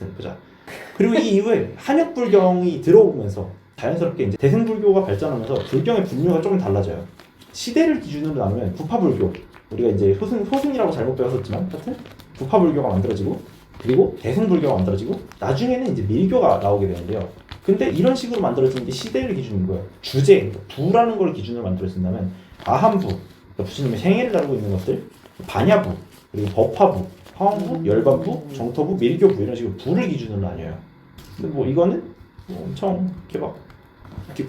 보자. 그리고 이 이후에 한약불경이 들어오면서 자연스럽게 이제 대승불교가 발전하면서 불경의 분류가 조금 달라져요. 시대를 기준으로 나누면 부파불교, 우리가 이제 소승이라고 잘못 배웠었지만 하여튼 부파불교가 만들어지고, 그리고 대승불교가 만들어지고, 나중에는 이제 밀교가 나오게 되는데요. 근데 이런 식으로 만들어진 게 시대를 기준인 거예요. 주제, 그러니까 부라는 걸 기준으로 만들어진다면 아한부, 그러니까 부처님의 생애를 다루고 있는 것들, 반야부, 그리고 법화부, 화엄부, 열반부, 정토부, 밀교부, 이런 식으로 부를 기준으로 나뉘어요. 근데 뭐 이거는 뭐 엄청 이렇게 막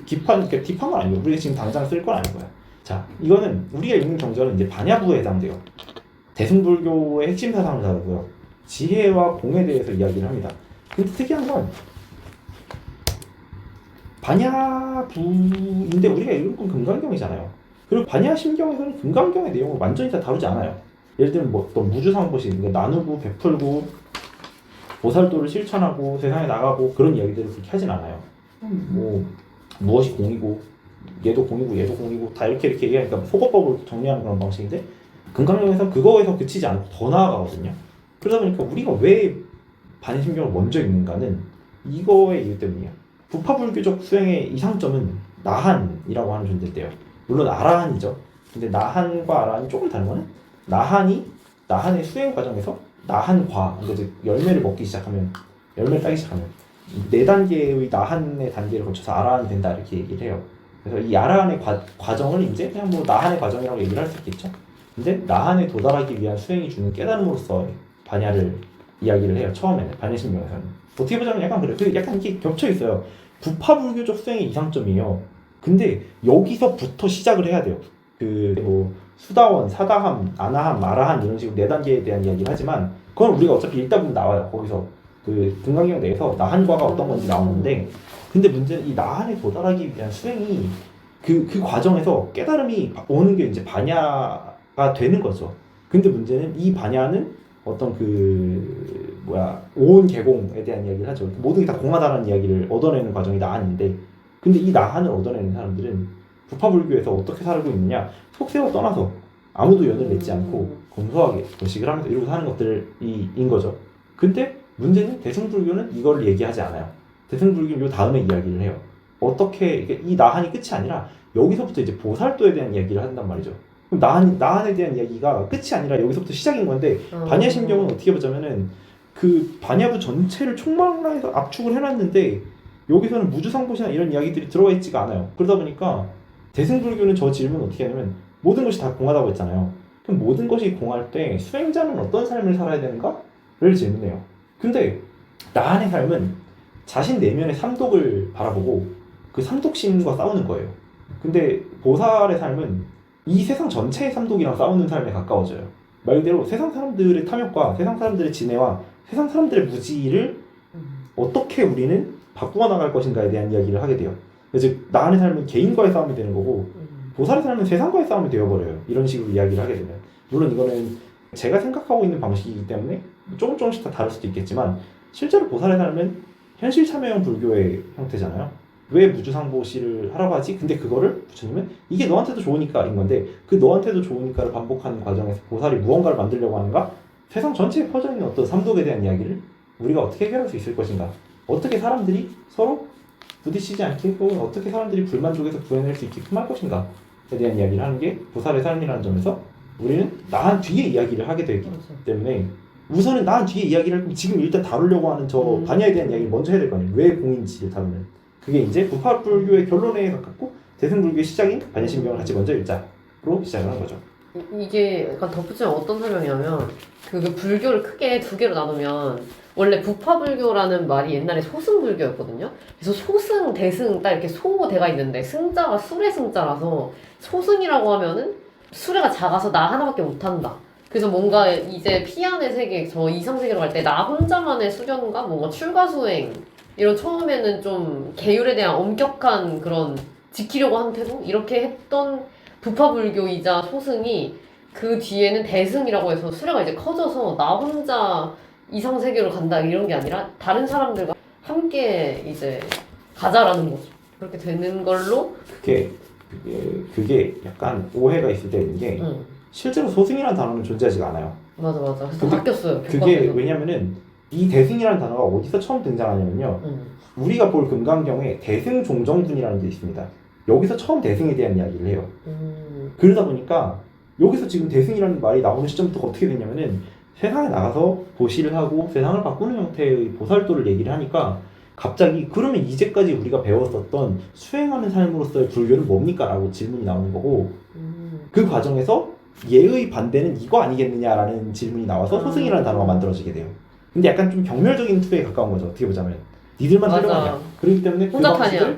딥한 건 아니고 우리가 지금 당장 쓸 건 아니고요. 자, 이거는 우리가 읽는 경전은 이제 반야부에 해당돼요. 대승불교의 핵심 사상을 다루고요. 지혜와 공에 대해서 이야기를 합니다. 근데 특이한 건 반야부인데 우리가 읽은 건 금강경이잖아요. 그리고 반야심경에서는 금강경의 내용을 완전히 다 다루지 않아요. 예를 들면 뭐 어떤 무주상보시, 그러니까 나누고 베풀고 보살도를 실천하고 세상에 나가고 그런 이야기들을 그렇게 하진 않아요. 뭐 무엇이 공이고 얘도 공이고 얘도 공이고 다 이렇게 얘기하니까 소거법을 정리하는 그런 방식인데, 금강경에서는 그거에서 그치지 않고 더 나아가거든요. 그러다 보니까 우리가 왜 반야심경을 먼저 읽는가는 이거의 이유 때문이에요. 부파불교적 수행의 이상점은 나한이라고 하는 존재인데요. 물론 아라한이죠. 근데 나한과 아라한이 조금 다른 거는 나한의 수행 과정에서 나한과, 그러니까 이제 열매를 먹기 시작하면, 열매를 따기 시작하면 4단계의 나한의 단계를 거쳐서 아라한이 된다, 이렇게 얘기를 해요. 그래서 이 아라한의 과정을 이제 그냥 뭐 나한의 과정이라고 얘기를 할 수 있겠죠. 근데 나한에 도달하기 위한 수행이 주는 깨달음으로서 반야를 이야기를 해요. 처음에는 반야심경에서는 어떻게 보자면 약간 그래요. 약간 이게 겹쳐 있어요. 부파불교적 수행의 이상점이에요. 근데 여기서부터 시작을 해야 돼요. 그 뭐 수다원, 사다함, 아나함, 아라한 이런 식으로 4단계에 대한 이야기를 하지만 그건 우리가 어차피 읽다 보면 나와요. 거기서 그 금강경 내에서 나한과가 어떤 건지 나오는데, 근데 문제는 이 나한에 도달하기 위한 수행이 그 과정에서 깨달음이 오는 게 이제 반야가 되는 거죠. 근데 문제는 이 반야는 어떤 오온 개공에 대한 이야기를 하죠. 모든 게 다 공하다라는 이야기를 얻어내는 과정이 나한인데, 근데 이 나한을 얻어내는 사람들은 부파불교에서 어떻게 살고 있느냐, 속세와 떠나서 아무도 연을 맺지 않고 검소하게 도식을 하면서 이러고 사는 것들인 거죠. 근데 문제는 대승불교는 이걸 얘기하지 않아요. 대승불교는 요 다음에 이야기를 해요. 어떻게 이 나한이 끝이 아니라 여기서부터 이제 보살도에 대한 이야기를 한단 말이죠. 그럼 나한에 대한 이야기가 끝이 아니라 여기서부터 시작인 건데, 반야심경은 어떻게 보자면은 그 반야부 전체를 총망라해서 압축을 해놨는데 여기서는 무주상보시나 이런 이야기들이 들어가 있지가 않아요. 그러다 보니까 대승불교는 저 질문을 어떻게 하냐면, 모든 것이 다 공하다고 했잖아요. 그럼 모든 것이 공할 때 수행자는 어떤 삶을 살아야 되는가를 질문해요. 근데 나한의 삶은 자신 내면의 삼독을 바라보고 그 삼독심과 싸우는 거예요. 근데 보살의 삶은 이 세상 전체의 삼독이랑 싸우는 삶에 가까워져요. 말 그대로 세상 사람들의 탐욕과 세상 사람들의 진해와 세상 사람들의 무지를 어떻게 우리는 바꾸어 나갈 것인가에 대한 이야기를 하게 돼요. 즉 나한의 삶은 개인과의 싸움이 되는 거고 보살의 삶은 세상과의 싸움이 되어버려요. 이런 식으로 이야기를 하게 되면. 물론 이거는 제가 생각하고 있는 방식이기 때문에 조금씩 다 다를 수도 있겠지만, 실제로 보살의 삶은 현실 참여형 불교의 형태잖아요. 왜 무주상보시를 하라고 하지? 근데 그거를 부처님은 이게 너한테도 좋으니까인 건데, 그 너한테도 좋으니까를 반복하는 과정에서 보살이 무언가를 만들려고 하는가? 세상 전체에 퍼져 있는 어떤 삼독에 대한 이야기를 우리가 어떻게 해결할 수 있을 것인가? 어떻게 사람들이 서로 부딪히지 않게, 혹은 어떻게 사람들이 불만족에서 구해낼 수 있게끔 할 것인가에 대한 이야기를 하는 게 보살의 삶이라는 점에서 우리는 나한 뒤에 이야기를 하게 되기 때문에, 우선은 나한 뒤에 이야기를 할, 지금 일단 다루려고 하는 저 반야에 대한 이야기를 먼저 해야 될 거 아니에요. 왜 공인지를 다루는. 그게 이제 부파불교의 결론에 가깝고 대승불교의 시작인 반야심경을 같이 먼저 읽자로 시작을 한 거죠. 이게 약간 덧붙이면 어떤 설명이냐면, 그 불교를 크게 2개로 나누면, 원래 부파불교라는 말이 옛날에 소승불교였거든요. 그래서 소승, 대승 딱 이렇게 소대가 있는데, 승자가 술의 승자라서 소승이라고 하면은 수레가 작아서 나 하나밖에 못한다. 그래서 뭔가 이제 피안의 세계, 저 이상세계로 갈 때 나 혼자만의 수련과 뭔가 출가수행, 이런 처음에는 좀 계율에 대한 엄격한 그런 지키려고 한 태도? 이렇게 했던 부파불교이자 소승이, 그 뒤에는 대승이라고 해서 수레가 이제 커져서 나 혼자 이상세계로 간다 이런 게 아니라 다른 사람들과 함께 이제 가자라는 거죠. 그렇게 되는 걸로. 그게 약간 오해가 있을 때 있는 게, 실제로 소승이라는 단어는 존재하지가 않아요. 맞아. 그래서 바뀌었어요. 그게 왜냐면은 이 대승이라는 단어가 어디서 처음 등장하냐면요. 우리가 볼 금강경에 대승종정분이라는 게 있습니다. 여기서 처음 대승에 대한 이야기를 해요. 그러다 보니까 여기서 지금 대승이라는 말이 나오는 시점부터 어떻게 됐냐면은 세상에 나가서 보시를 하고 세상을 바꾸는 형태의 보살도를 얘기를 하니까 갑자기 그러면 이제까지 우리가 배웠었던 수행하는 삶으로서의 불교는 뭡니까? 라고 질문이 나오는 거고 그 과정에서 예의 반대는 이거 아니겠느냐라는 질문이 나와서 소승이라는 단어가 만들어지게 돼요. 근데 약간 좀 경멸적인 투에 가까운 거죠. 어떻게 보자면 니들만 맞아. 살려가냐. 그렇기 때문에 혼자 타냐.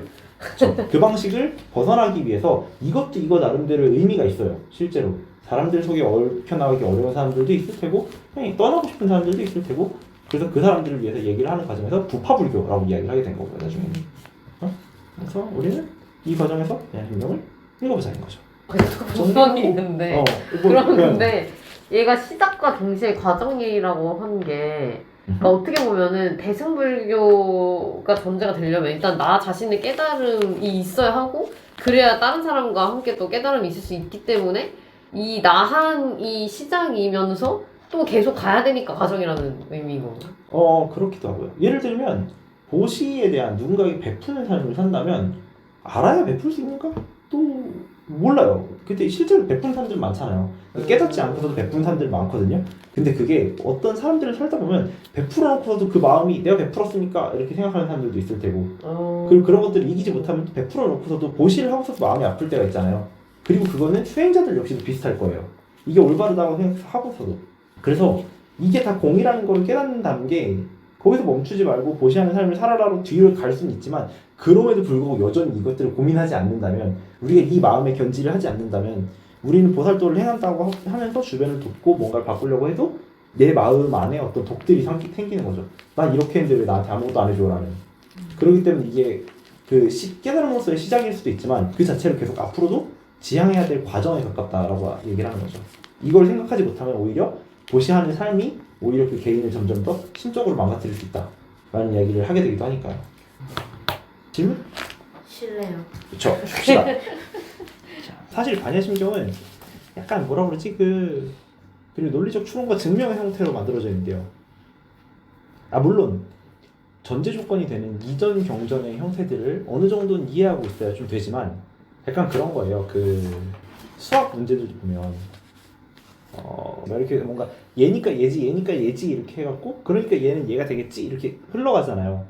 그 방식을 벗어나기 위해서 이것도 이거 나름대로 의미가 있어요. 실제로 사람들 속에 얽혀나가기 어려운 사람들도 있을 테고 그냥 떠나고 싶은 사람들도 있을 테고 그래서 그 사람들을 위해서 얘기를 하는 과정에서 부파불교라고 이야기를 하게 된 거고요. 나중에 그래서 우리는 이 과정에서 그냥 행동을 읽어보자는 거죠. 궁금한 게 있는데 뭐, 그런데 얘가 시작과 동시에 과정이라고 한 게 그러니까 어떻게 보면은 대승불교가 전제가 되려면 일단 나 자신의 깨달음이 있어야 하고 그래야 다른 사람과 함께 또 깨달음이 있을 수 있기 때문에 이 나한이 시작이면서 또 계속 가야 되니까 과정이라는 의미인 건가요? 그렇기도 하고요. 예를 들면 보시에 대한 누군가에게 베푸는 삶을 산다면 알아야 베풀 수 있는가? 또 몰라요. 근데 실제로 베푸는 사람들 많잖아요. 깨닫지 않고서도 베푸는 사람들 많거든요. 근데 그게 어떤 사람들을 살다 보면 베풀어 놓고서도 그 마음이 내가 베풀었으니까 이렇게 생각하는 사람들도 있을 테고 그리고 그런 것들을 이기지 못하면 또 베풀어 놓고서도 보시를 하고서도 마음이 아플 때가 있잖아요. 그리고 그거는 수행자들 역시도 비슷할 거예요. 이게 올바르다고 생각하고서도. 그래서 이게 다 공이라는 걸 깨닫는다는 게 거기서 멈추지 말고 보시하는 삶을 살아라로 뒤를 갈 수는 있지만 그럼에도 불구하고 여전히 이것들을 고민하지 않는다면 우리가 이 마음의 견지를 하지 않는다면 우리는 보살도를 행한다고 하면서 주변을 돕고 뭔가를 바꾸려고 해도 내 마음 안에 어떤 독들이 생기는 거죠. 난 이렇게 했는데 왜 나한테 아무것도 안 해줘라는. 그렇기 때문에 이게 그 깨달음으로서의 시작일 수도 있지만 그 자체로 계속 앞으로도 지향해야 될 과정에 가깝다라고 얘기를 하는 거죠. 이걸 생각하지 못하면 오히려 보시하는 삶이 오히려 그 개인을 점점 더 심적으로 망가뜨릴 수 있다라는 이야기를 하게 되기도 하니까요. 질문? 실례요. 그쵸. 봅시다. 사실 반야심경은 약간 뭐라 그러지 그리고 논리적 추론과 증명의 형태로 만들어져 있는데요. 물론 전제 조건이 되는 이전 경전의 형태들을 어느 정도는 이해하고 있어야 좀 되지만 약간 그런 거예요. 그 수학 문제들도 보면 이렇게 뭔가 얘니까 얘지 이렇게 해갖고 그러니까 얘는 얘가 되겠지 이렇게 흘러가잖아요.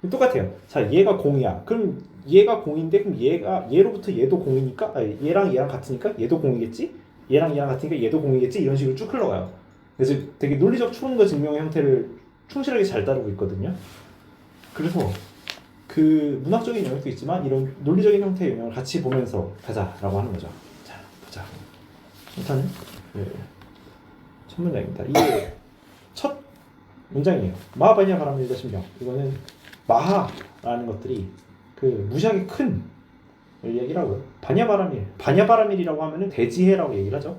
똑같아요. 자, 얘가 공이야. 그럼 얘가 공인데 그럼 얘로부터 얘도 공이니까 얘랑 같으니까 얘도 공이겠지? 얘랑 같으니까 얘도 공이겠지? 이런 식으로 쭉 흘러가요. 그래서 되게 논리적 추론과 증명의 형태를 충실하게 잘 다루고 있거든요. 그래서 그 문학적인 영역도 있지만 이런 논리적인 형태의 영역을 같이 보면서 가자라고 하는 거죠. 자, 보자. 일단은 첫 문장입니다. 이게 첫 문장이에요. 마하바냐 바람일다 신경. 이거는 마하라는 것들이 그 무시하게 큰 얘기라고요. 바냐바라밀이라고 하면은 대지해라고 얘기를 하죠.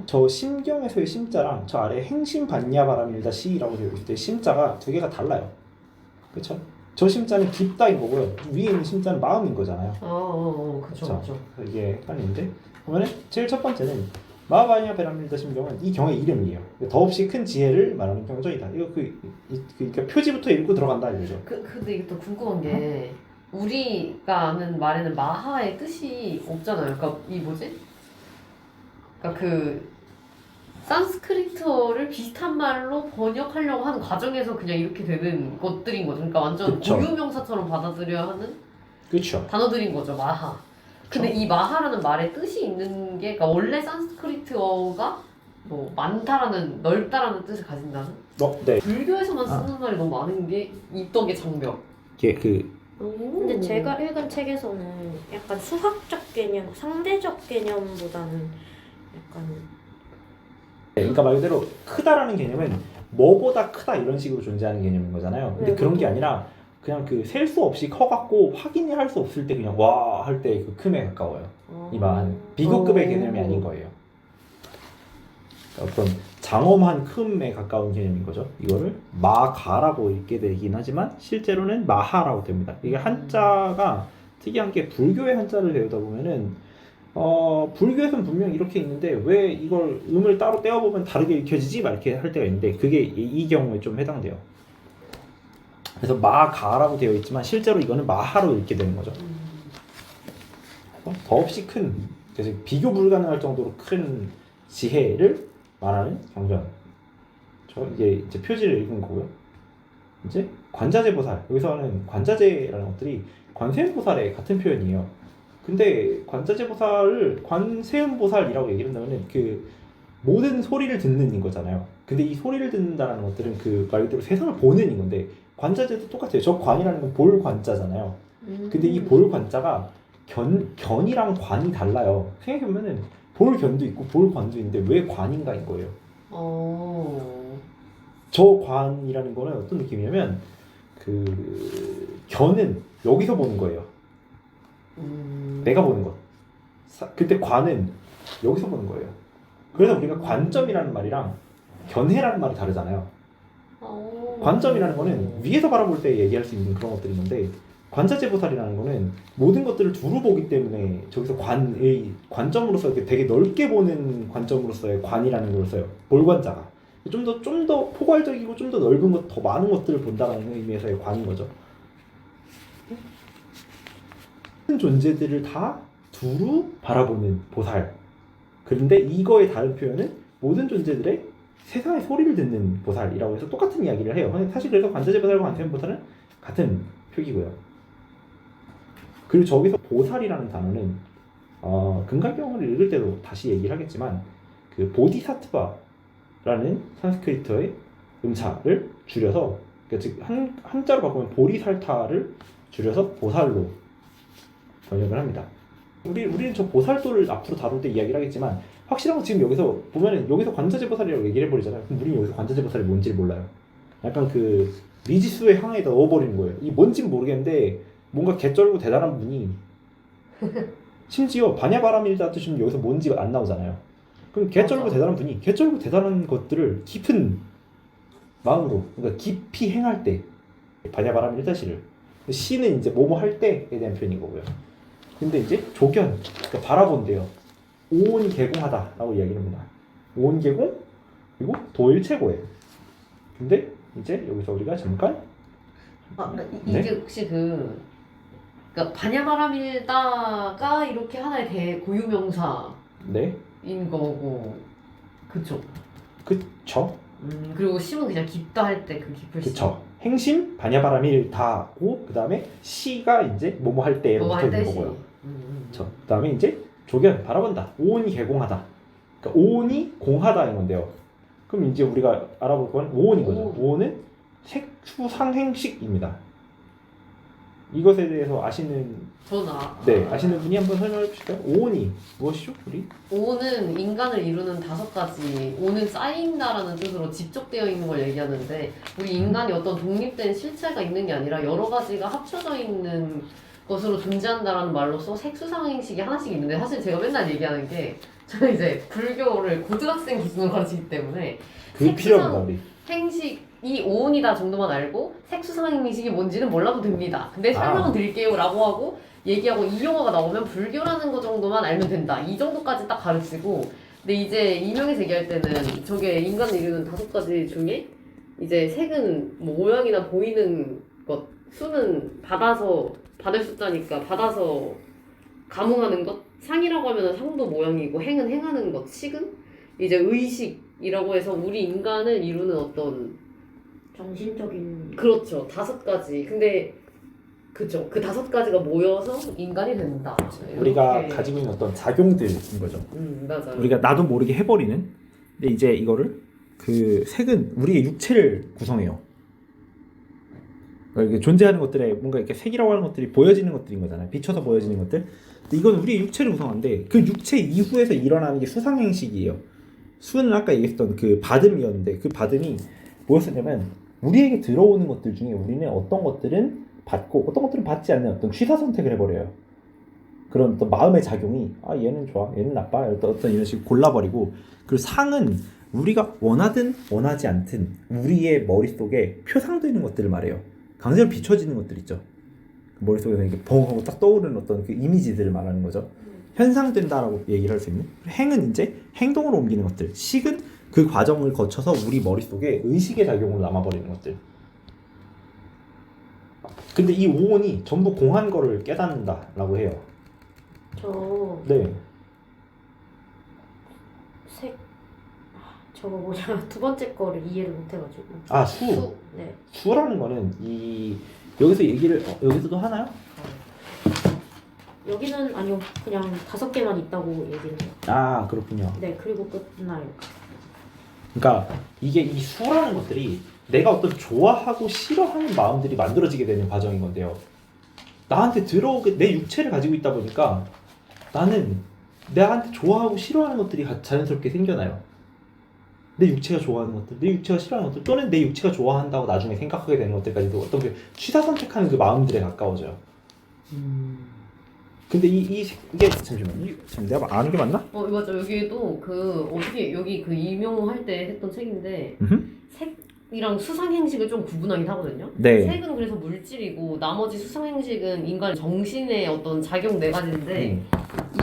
저 심경에서의 심자랑 저 아래 행심 반야바라밀다 시라고 되어 있을 때 심자가 두 개가 달라요. 그렇죠? 저 심자는 깊다인 거고요. 위에 있는 심자는 마음인 거잖아요. 그렇죠. 이게 헷갈리는데 그러면은 제일 첫 번째는 마하바냐 베라밀다 심경은 이 경의 이름이에요. 더없이 큰 지혜를 말하는 경전이다. 이거 그러니까 표지부터 읽고 들어간다 이거죠. 근데 이게 또 궁금한 게 우리가 아는 말에는 마하의 뜻이 없잖아요. 그러니까 이 뭐지? 그러니까 그 산스크리트어를 비슷한 말로 번역하려고 하는 과정에서 그냥 이렇게 되는 것들인 거죠. 그러니까 완전 그쵸. 고유명사처럼 받아들여야 하는 그렇죠. 단어들인 거죠. 마하. 근데 이 마하라는 말에 뜻이 있는 게 그러니까 원래 산스크리트어가 뭐 많다라는 넓다라는 뜻을 가진다는? 네. 불교에서만 쓰는 말이 너무 많은 게 이떡의 장벽. 이게 근데 제가 읽은 책에서는 약간 수학적 개념, 상대적 개념보다는 약간 그러니까 말 그대로 크다라는 개념은 뭐보다 크다 이런 식으로 존재하는 개념인 거잖아요. 근데 네, 그런 게 아니라 그냥 그 셀 수 없이 커갖고 확인이 할 수 없을 때 그냥 와 할 때 그 큼에 가까워요. 이 말은 비교급의 개념이 아닌 거예요. 어떤 장엄한 큼에 가까운 개념인 거죠. 이거를 마가라고 읽게 되긴 하지만 실제로는 마하라고 됩니다. 이게 한자가 특이한 게 불교의 한자를 배우다 보면은 불교에서는 분명 이렇게 있는데 왜 이걸 음을 따로 떼어보면 다르게 읽혀지지? 막 이렇게 할 때가 있는데 그게 이 경우에 좀 해당돼요. 그래서 마가라고 되어 있지만 실제로 이거는 마하로 읽게 되는 거죠. 더없이 큰, 그래서 비교 불가능할 정도로 큰 지혜를 말하는 경전. 이게 이제 표지를 읽은 거고요. 이제 관자재보살, 여기서는 관자재라는 것들이 관세음보살의 같은 표현이에요. 근데 관자재보살을 관세음보살이라고 얘기를 한다면은 그 모든 소리를 듣는 인 거잖아요. 근데 이 소리를 듣는다는 것들은 그 말 그대로 세상을 보는 인 건데 관자재도 똑같아요. 저 관이라는 건 볼 관자잖아요. 근데 이 볼 관자가 견이랑 관이 달라요. 생각해보면은 볼 견도 있고 볼 관도 있는데 왜 관인가인 거예요. 저 관이라는 거는 어떤 느낌이냐면 그 견은 여기서 보는 거예요. 내가 보는 것. 그때 관은 여기서 보는 거예요. 그래서 우리가 관점이라는 말이랑 견해라는 말이 다르잖아요. 관점이라는 거는 위에서 바라볼 때 얘기할 수 있는 그런 것들이 있는데 관자재보살이라는 거는 모든 것들을 두루 보기 때문에 저기서 관의 관점으로서 이렇게 되게 넓게 보는 관점으로서의 관이라는 걸 써요. 볼관자가 좀 더 포괄적이고 좀 더 넓은 것, 더 많은 것들을 본다는 의미에서의 관인 거죠. 모든 존재들을 다 두루 바라보는 보살. 그런데 이거의 다른 표현은 모든 존재들의 세상의 소리를 듣는 보살이라고 해서 똑같은 이야기를 해요. 사실 그래서 관자재보살과 관세음보살은 같은 표기고요. 그리고 저기서 보살이라는 단어는 금강경을 읽을 때도 다시 얘기를 하겠지만 그 보디사트바라는 산스크리트어의 음차를 줄여서 그러니까 즉 한자로 바꾸면 보리살타를 줄여서 보살로 번역을 합니다. 우리는 저 보살도를 앞으로 다룰 때 이야기를 하겠지만 확실한 건 지금 여기서 보면은 여기서 관자재보살이라고 얘기를 해버리잖아요. 그럼 우리는 여기서 관자재보살이 뭔지를 몰라요. 약간 그 미지수의 항에다 넣어버리는 거예요. 이 뭔지는 모르겠는데 뭔가 개쩔고 대단한 분이 심지어 반야바라밀다 뜻이면 여기서 뭔지 안 나오잖아요. 그럼 개쩔고 대단한 분이 개쩔고 대단한 것들을 깊은 마음으로 그러니까 깊이 행할 때 반야바라밀다시를 시는 이제 뭐뭐 할 때에 대한 표현인 거고요. 근데 이제 조견 그러니까 바라본대요. 오온이 개공하다라고 이야기를 합니다. 오온 개공 그리고 도일체고예요. 근데 이제 여기서 우리가 잠깐 이게 혹시 그러니까 반야바라밀다가 이렇게 하나의 대고유명사인 거고, 그쵸? 그쵸? 그리고 심은 그냥 깊다 할 때 그 깊을 심. 그쵸. 행심 반야바라밀다고 그 다음에 시가 이제 뭐뭐 할 때로 붙어 있는 거고요. 그 다음에 이제 조견 바라본다. 오온이 개공하다. 그러니까 오온이 공하다인 건데요. 그럼 이제 우리가 알아볼 건 오온인 거죠. 오온은 색수상행식입니다. 이것에 대해서 아시는 아시는 분이 한번 설명해 주실까요? 오온이 무엇이죠, 우리? 오는 인간을 이루는 5가지, 오는 쌓인다라는 뜻으로 집적되어 있는 걸 얘기하는데 우리 인간이 어떤 독립된 실체가 있는 게 아니라 여러 가지가 합쳐져 있는 것으로 존재한다라는 말로써 색수상행식이 하나씩 있는데 사실 제가 맨날 얘기하는 게 저는 이제 불교를 고등학생 기준으로 가르치기 때문에 그게 필요합니다, 우리. 행식이 오온이다 정도만 알고 색수상행식이 뭔지는 몰라도 됩니다. 근데 설명은 드릴게요 라고 하고 얘기하고 이 용어가 나오면 불교라는 거 정도만 알면 된다. 이 정도까지 딱 가르치고 근데 이제 이명에서 얘기할 때는 저게 인간을 이루는 5가지 중에 이제 색은 뭐 모양이나 보이는 것, 수는 받을 숫자니까 받아서 감흥하는 것, 상이라고 하면 상도 모양이고 행은 행하는 것, 식은 이제 의식이라고 해서 우리 인간을 이루는 어떤 정신적인 그렇죠 5가지. 근데 그쵸 그 5가지가 모여서 인간이 된다. 우리가 이렇게. 가지고 있는 어떤 작용들인 거죠. 맞아요. 우리가 나도 모르게 해버리는. 근데 이제 이거를 그 색은 우리의 육체를 구성해요. 그러니까 존재하는 것들에 뭔가 이렇게 색이라고 하는 것들이 보여지는 것들인 거잖아요. 비춰서 보여지는 것들. 근데 이건 우리의 육체를 구성하는데 그 육체 이후에서 일어나는 게 수상행식이에요. 수는 아까 얘기했던 그 받음이었는데 그 받음이 뭐였었냐면 우리에게 들어오는 것들 중에 우리는 어떤 것들은 받고 어떤 것들은 받지 않는 어떤 취사 선택을 해버려요. 그런 어떤 마음의 작용이 얘는 좋아, 얘는 나빠, 어떤 이런 식으로 골라버리고 그리고 상은 우리가 원하든 원하지 않든 우리의 머릿속에 표상되는 것들을 말해요. 강제로 비춰지는 것들 있죠. 머릿속에서 이렇게 벙 하고 딱 떠오르는 어떤 그 이미지들을 말하는 거죠. 현상된다라고 얘기를 할 수 있는. 행은 이제 행동으로 옮기는 것들. 식은 그 과정을 거쳐서 우리 머릿속에 의식의 작용으로 남아버리는 것들. 근데 이 오온이 전부 공한 거를 깨닫는다라고 해요. 저 네. 저거 뭐냐 두 번째 거를 이해를 못해가지고. 아, 수. 네. 수라는 거는 이 여기서 얘기를 여기서도 하나요? 여기는 아니요 그냥 5개만 있다고 얘기를 해요. 아, 그렇군요. 네 그리고 끝나요. 그러니까 이게 이 수라는 것들이 내가 어떤 좋아하고 싫어하는 마음들이 만들어지게 되는 과정인 건데요. 나한테 들어오게 내 육체를 가지고 있다 보니까 나는 나한테 좋아하고 싫어하는 것들이 자연스럽게 생겨나요. 내 육체가 좋아하는 것들, 내 육체가 싫어하는 것들, 또는 내 육체가 좋아한다고 나중에 생각하게 되는 것들까지도 어떤 게 취사 선택하는 그 마음들에 가까워져요. 근데 이게 잠시만요. 지금 내가 아는 게 맞나? 맞아. 여기도 그 어떻게 여기 그 임용할 때 했던 책인데 색이랑 수상 행식을 좀 구분하긴 하거든요. 네. 색은 그래서 물질이고 나머지 수상 행식은 인간 정신의 어떤 작용 네 가지인데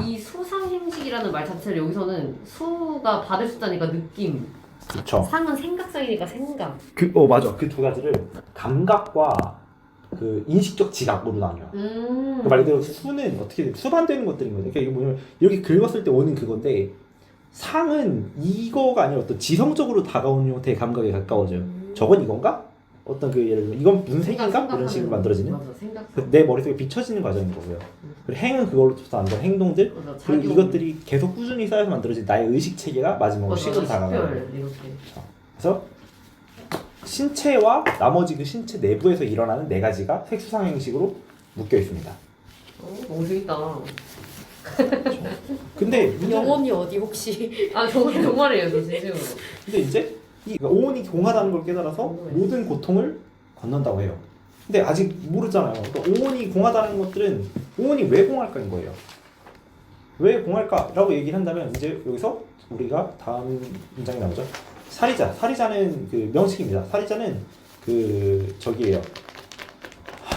이 수상 행식이라는 말 자체를 여기서는 수가 받을 숫자니까 느낌, 그렇죠. 상은 생각상이니까 생각. 맞아. 그 두 가지를 감각과 그 인식적 지각으로 나뉘어. 그 말 그대로 수는 어떻게 수반되는 것들인 거죠. 그러니까 이게 뭐냐면 이렇게 긁었을 때 오는 그건데 상은 이거가 아니라 어떤 지성적으로 다가오는 형태의 감각에 가까워져요. 저건 이건가? 어떤 그 예를 들면 이건 무슨 색인가? 이런 식으로 만들어지는. 맞아, 생각. 내 머릿속에 비춰지는 과정인 거고요. 그리고 행은 그걸로부터 만든 행동들. 맞아, 그리고 작용. 이것들이 계속 꾸준히 쌓여서 만들어진 나의 의식 체계가 마지막으로 식으로 다가가요. 식별 이렇게. 그래서 신체와 나머지 그 신체 내부에서 일어나는 네 가지가 색수상 행식으로 묶여 있습니다. 너무 재밌다. 근데 영혼이 어디 혹시? 정말이에요, 저 진심으로. 근데 이제 이 오온이 공하다는 걸 깨달아서 모든 고통을 건넌다고 해요. 근데 아직 모르잖아요. 그러니까 오온이 공하다는 것들은 오온이 왜 공할까인 거예요. 왜 공할까라고 얘기를 한다면 이제 여기서 우리가 다음 문장이 나오죠. 사리자는 그 명식입니다. 사리자는 그 저기예요.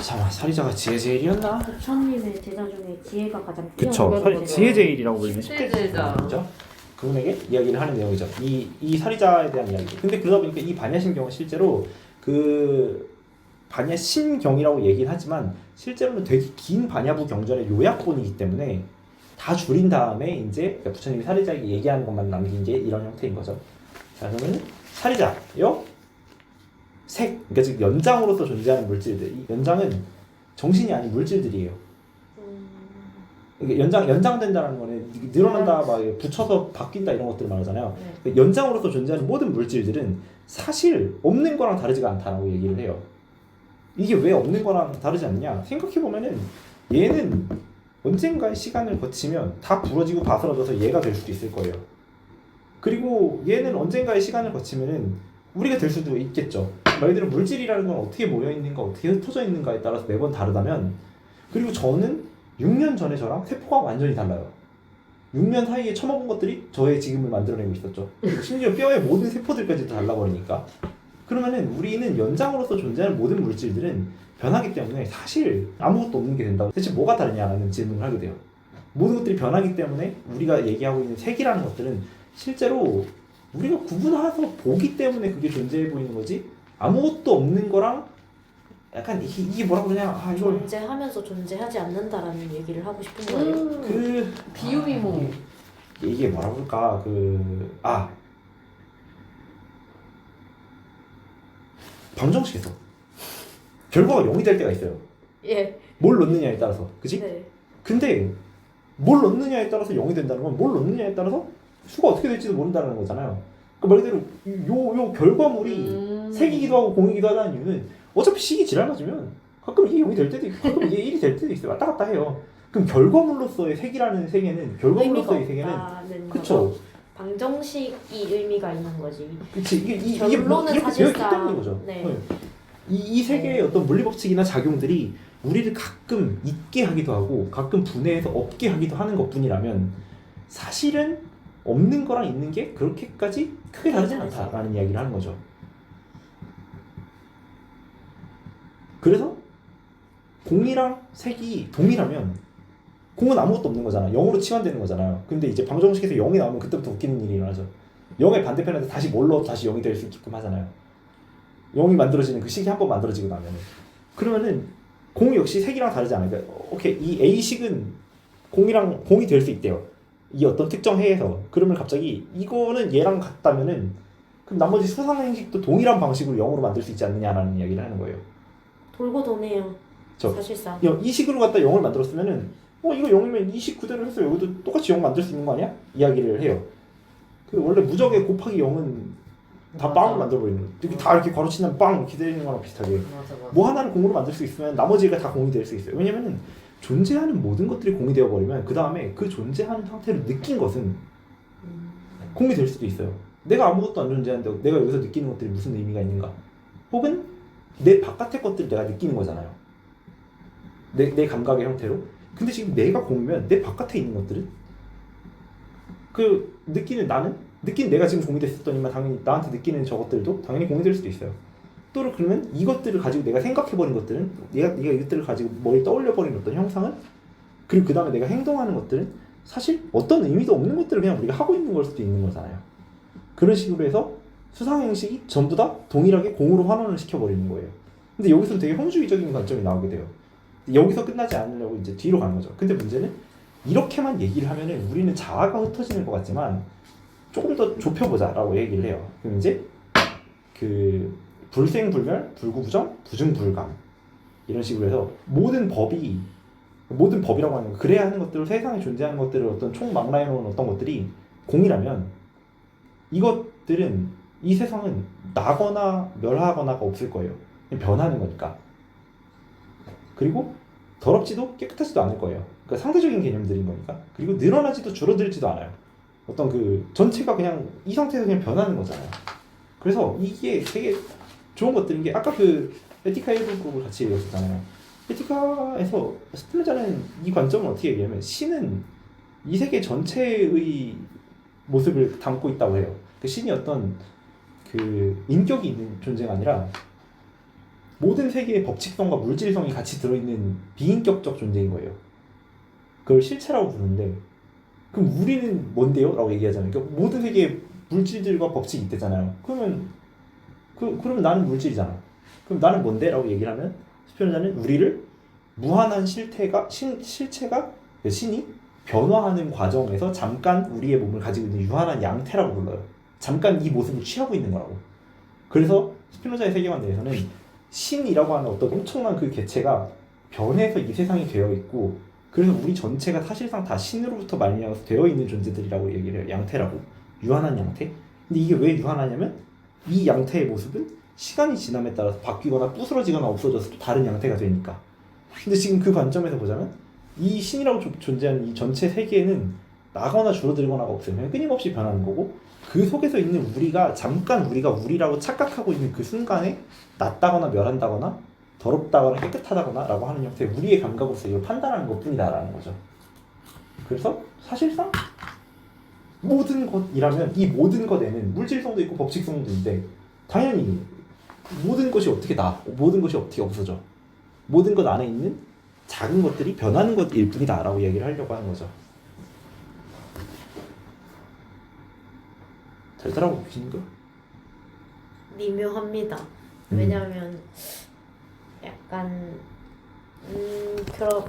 잠깐만, 사리자가 지혜제일이었나? 부처님의 제자 중에 지혜가 가장 그쵸. 뛰어난 지혜제일이라고 불리는 십대제자. 그죠? 그분에게 이야기를 하는 내용이죠. 이 사리자에 대한 이야기죠. 근데 그러다 보니까 이 반야신경은 실제로 그 반야신경이라고 얘기는 하지만 실제로는 되게 긴 반야부 경전의 요약본이기 때문에 다 줄인 다음에 이제 부처님이 사리자에게 얘기하는 것만 남긴 게 이런 형태인 거죠. 자, 그러면 사리자요? 색, 그러니까 즉 연장으로서 존재하는 물질들. 이 연장은 정신이 아닌 물질들이에요. 이게 연장된다는 거는 늘어난다, 막 붙여서 바뀐다 이런 것들을 말하잖아요. 네. 연장으로서 존재하는 모든 물질들은 사실 없는 거랑 다르지가 않다라고 얘기를 해요. 이게 왜 없는 거랑 다르지 않냐? 생각해 보면은 얘는 언젠가의 시간을 거치면 다 부러지고 바스러져서 얘가 될 수도 있을 거예요. 그리고 얘는 언젠가의 시간을 거치면은 우리가 될 수도 있겠죠. 말 그대로 물질이라는 건 어떻게 모여 있는가, 어떻게 흩어져 있는가에 따라서 매번 다르다면, 그리고 저는 6년 전에 저랑 세포가 완전히 달라요. 6년 사이에 처먹은 것들이 저의 지금을 만들어내고 있었죠. 심지어 뼈의 모든 세포들까지 다 달라버리니까. 그러면은 우리는 연장으로서 존재하는 모든 물질들은 변하기 때문에 사실 아무것도 없는 게 된다고. 대체 뭐가 다르냐라는 질문을 하게 돼요. 모든 것들이 변하기 때문에 우리가 얘기하고 있는 색이라는 것들은 실제로 우리가 구분해서 보기 때문에 그게 존재해 보이는 거지, 아무것도 없는 거랑 약간 이게 뭐라고 그러냐, 이걸 존재하면서 존재하지 않는다라는 얘기를 하고 싶은 거예요. 비유미모. 이게 뭐라고 할까, 방정식에서 결과가 0이 될 때가 있어요. 예. 뭘 넣느냐에 따라서, 그치? 네. 근데 뭘 넣느냐에 따라서 0이 된다는 건 뭘 넣느냐에 따라서 수가 어떻게 될지도 모른다는 거잖아요. 그 말 그대로 요 결과물이 색이기도 하고 공이기도 하다는 이유는 어차피 식이 지랄 맞으면 가끔 이게 0이 될 때도 있고 가끔 이게 1이 될 때도 있어요. 왔다 갔다 해요. 그럼 결과물로서의 색이라는 세계는, 결과물로서의 세계는, 그쵸? 방정식이 의미가 있는 거지. 그치. 이게 결론은 이렇게 되어 있기 사실상- 때문인 거죠. 네. 이 세계의 어떤 물리법칙이나 작용들이 우리를 가끔 있게 하기도 하고 가끔 분해해서 없게 하기도 하는 것뿐이라면 사실은 없는 거랑 있는 게 그렇게까지 크게 다르진 않다라는 이야기를 하는 거죠. 그래서 공이랑 색이 동일하면 공은 아무것도 없는 거잖아. 0으로 치환되는 거잖아요. 근데 이제 방정식에서 0이 나오면 그때부터 웃기는 일이 일어나죠. 0의 반대편에서 다시 뭘 넣어도 다시 0이 될 수 있게끔 하잖아요. 0이 만들어지는 그 식이 한번 만들어지고 나면은, 그러면은 공 역시 색이랑 다르지 않아요. 그러니까 오케이, 이 A식은 공이 될 수 있대요. 이 어떤 특정 해에서. 그러면 갑자기 이거는 얘랑 같다면은 그럼 나머지 수상행식도 동일한 방식으로 0으로 만들 수 있지 않느냐라는 이야기를 하는 거예요. 돌고 도네요. 저 사실상. 이 식으로 갖다 0을 만들었으면은 이거 0이면 이 식 그대로 해서 여기도 똑같이 0 만들 수 있는 거 아니야? 이야기를 해요. 그 원래 무적의 곱하기 0은 다 맞아. 빵을 만들어버리는 거예요. 이렇게 다 이렇게 괄호치면 빵 이렇게 되는 거랑 비슷하게. 맞아. 뭐 하나를 공으로 만들 수 있으면 나머지가 다 공이 될 수 있어요. 왜냐면은 존재하는 모든 것들이 공이 되어버리면 그 다음에 그 존재하는 상태를 느낀 것은 공이 될 수도 있어요. 내가 아무것도 안 존재하는데 내가 여기서 느끼는 것들이 무슨 의미가 있는가? 혹은 내 바깥의 것들을 내가 느끼는 거잖아요. 내 감각의 형태로. 근데 지금 내가 공이면 내 바깥에 있는 것들은 그 느끼는 내가 지금 공이 됐었더니만 당연히 나한테 느끼는 저것들도 당연히 공이 될 수도 있어요. 또 그러면 이것들을 가지고 내가 생각해버린 것들은 네가 이것들을 가지고 머리에 떠올려버린 어떤 형상은, 그리고 그 다음에 내가 행동하는 것들은 사실 어떤 의미도 없는 것들을 그냥 우리가 하고 있는 걸 수도 있는 거잖아요. 그런 식으로 해서 수상행식이 전부 다 동일하게 공으로 환원을 시켜버리는 거예요. 근데 여기서는 되게 홍주의적인 관점이 나오게 돼요. 여기서 끝나지 않으려고 이제 뒤로 가는 거죠. 근데 문제는 이렇게만 얘기를 하면은 우리는 자아가 흩어지는 것 같지만 조금 더 좁혀보자라고 얘기를 해요. 그럼 이제 그 불생불멸, 불구부정, 부증불감 이런 식으로 해서 모든 법이라고 하는 거, 그래야 하는 것들을, 세상에 존재하는 것들을 어떤 총망라해 놓은 어떤 것들이 공이라면 이것들은, 이 세상은 나거나 멸하거나가 없을 거예요. 그냥 변하는 거니까. 그리고 더럽지도 깨끗하지도 않을 거예요. 그러니까 상대적인 개념들인 거니까. 그리고 늘어나지도 줄어들지도 않아요. 어떤 그 전체가 그냥 이 상태에서 그냥 변하는 거잖아요. 그래서 이게 되게 좋은 것들인 게, 아까 그 에티카 1부를 같이 얘기했었잖아요. 에티카에서 스피노자는 이 관점을 어떻게 얘기하면, 신은 이 세계 전체의 모습을 담고 있다고 해요. 그 신이 어떤 그 인격이 있는 존재가 아니라 모든 세계의 법칙성과 물질성이 같이 들어있는 비인격적 존재인 거예요. 그걸 실체라고 부르는데, 그럼 우리는 뭔데요? 라고 얘기하잖아요. 그러니까 모든 세계의 물질들과 법칙이 있대잖아요. 그러면 나는 물질이잖아. 그럼 나는 뭔데? 라고 얘기를 하면 스피노자는 우리를 무한한 실체가 신이 변화하는 과정에서 잠깐 우리의 몸을 가지고 있는 유한한 양태라고 불러요. 잠깐 이 모습을 취하고 있는 거라고. 그래서 스피노자의 세계관 내에서는 신이라고 하는 어떤 엄청난 그 개체가 변해서 이 세상이 되어 있고, 그래서 우리 전체가 사실상 다 신으로부터 말미암아서 되어 있는 존재들이라고 얘기를 해요. 양태라고. 유한한 양태. 근데 이게 왜 유한하냐면 이 양태의 모습은 시간이 지남에 따라서 바뀌거나 부스러지거나 없어져서 또 다른 양태가 되니까. 근데 지금 그 관점에서 보자면 이 신이라고 존재하는 이 전체 세계에는 나거나 줄어들거나가 없어요. 그냥 끊임없이 변하는 거고, 그 속에서 있는 우리가 잠깐 우리가 우리라고 착각하고 있는 그 순간에 낫다거나 멸한다거나 더럽다거나 깨끗하다거나 라고 하는 형태의 우리의 감각으로서 이걸 판단하는 것뿐이다 라는 거죠. 그래서 사실상 모든 것이라면 이 모든 것에는 물질성도 있고 법칙성도 있는데, 당연히 모든 것이 어떻게 모든 것이 어떻게 없어져, 모든 것 안에 있는 작은 것들이 변하는 것일 뿐이다 라고 얘기를 하려고 하는 거죠. 잘 따라오고 계신가? 미묘합니다. 왜냐하면 약간 그런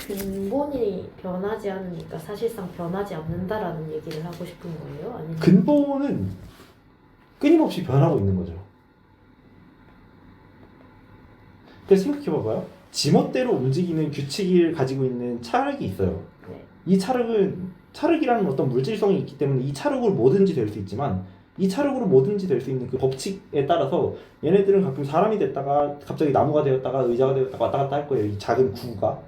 근본이 변하지 않으니까 사실상 변하지 않는다라는 얘기를 하고 싶은 거예요? 아니면 근본은 끊임없이 변하고 있는 거죠. 그래서 생각해봐봐요. 지멋대로 움직이는 규칙을 가지고 있는 찰흙이 있어요. 네. 이 찰흙이라는 어떤 물질성이 있기 때문에 이 찰흙으로 뭐든지 될 수 있지만, 이 찰흙으로 뭐든지 될 수 있는 그 법칙에 따라서 얘네들은 가끔 사람이 됐다가 갑자기 나무가 되었다가 의자가 되었다가 왔다 갔다 할 거예요. 이 작은 구가.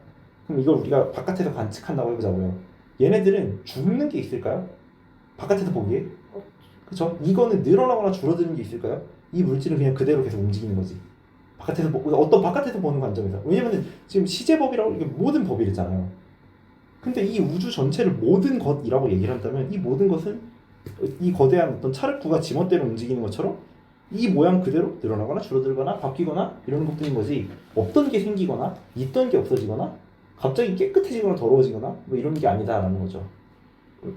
그럼 이걸 우리가 바깥에서 관측한다고 해보자고요. 얘네들은 죽는 게 있을까요? 바깥에서 보기에? 그쵸? 이거는 늘어나거나 줄어드는 게 있을까요? 이 물질은 그냥 그대로 계속 움직이는 거지. 어떤 바깥에서 보는 관점에서. 왜냐면은 지금 시제법이라고 이게 모든 법이랬잖아요. 근데 이 우주 전체를 모든 것이라고 얘기를 한다면, 이 모든 것은 이 거대한 어떤 찰흙구가 지멋대로 움직이는 것처럼 이 모양 그대로 늘어나거나 줄어들거나 바뀌거나 이런 것들인 거지 없던 게 생기거나 있던 게 없어지거나 갑자기 깨끗해지거나 더러워지거나 뭐 이런 게 아니다라는 거죠.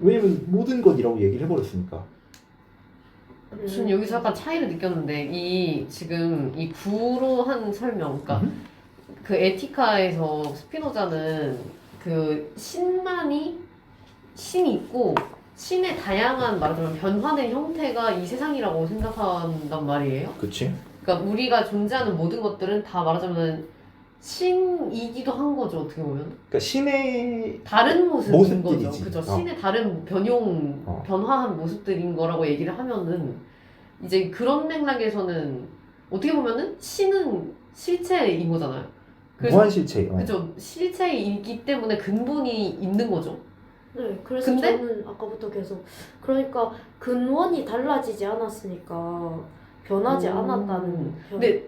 왜냐면 모든 것이라고 얘기를 해버렸으니까. 저는 여기서 약간 차이를 느꼈는데 지금 이 구로 한 설명, 그러니까 그 에티카에서 스피노자는 그 신이 있고 신의 다양한 말하자면 변화된 형태가 이 세상이라고 생각한단 말이에요. 그치? 그러니까 우리가 존재하는 모든 것들은 다 말하자면 신이기도 한 거죠, 어떻게 보면. 그러니까 신의 다른 모습인 거죠. 모습들이지. 그죠. 신의 다른 변화한 모습들인 거라고 얘기를 하면은 이제 그런 맥락에서는 어떻게 보면은 신은 실체인 거잖아요. 무한실체. 그죠. 실체이기 때문에 근본이 있는 거죠. 네, 그래서 근데? 저는 아까부터 계속 그러니까 근원이 달라지지 않았으니까 변하지 않았다는 근데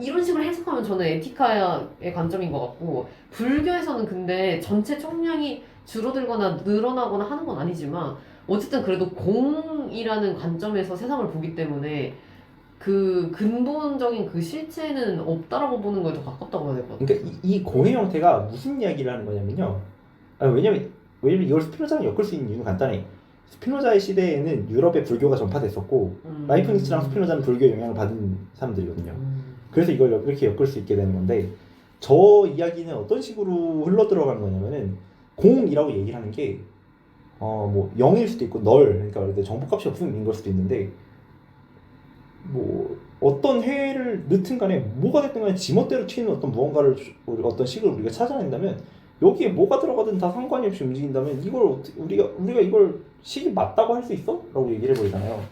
이런 식으로 해석하면 저는 에티카의 관점인 것 같고 불교에서는 근데 전체 총량이 줄어들거나 늘어나거나 하는 건 아니지만 어쨌든 그래도 공이라는 관점에서 세상을 보기 때문에 그 근본적인 그 실체는 없다라고 보는 거에 더 가깝다고 해야 될 것 같아요. 그러니까 이 공의 형태가 무슨 이야기를 하는 거냐면요. 왜냐면 이걸 스피노자랑 엮을 수 있는 이유는 간단해. 스피노자의 시대에는 유럽에 불교가 전파됐었고 라이프니츠랑 스피노자는 불교의 영향을 받은 사람들이거든요. 그래서 이걸 이렇게 엮을 수 있게 되는 건데 저 이야기는 어떤 식으로 흘러 들어가는 거냐면은 공이라고 얘기를 하는 게 뭐 0일 수도 있고 그러니까 말 그대로 정보값이 없으면 인걸 수도 있는데 뭐 어떤 해를 넣든 간에 뭐가 됐든 간에 지멋대로 튀는 어떤 무언가를 어떤 식을 우리가 찾아낸다면 여기에 뭐가 들어가든 다 상관이 없이 움직인다면 이걸 우리가 이걸 식이 맞다고 할 수 있어? 라고 얘기를 해버리잖아요.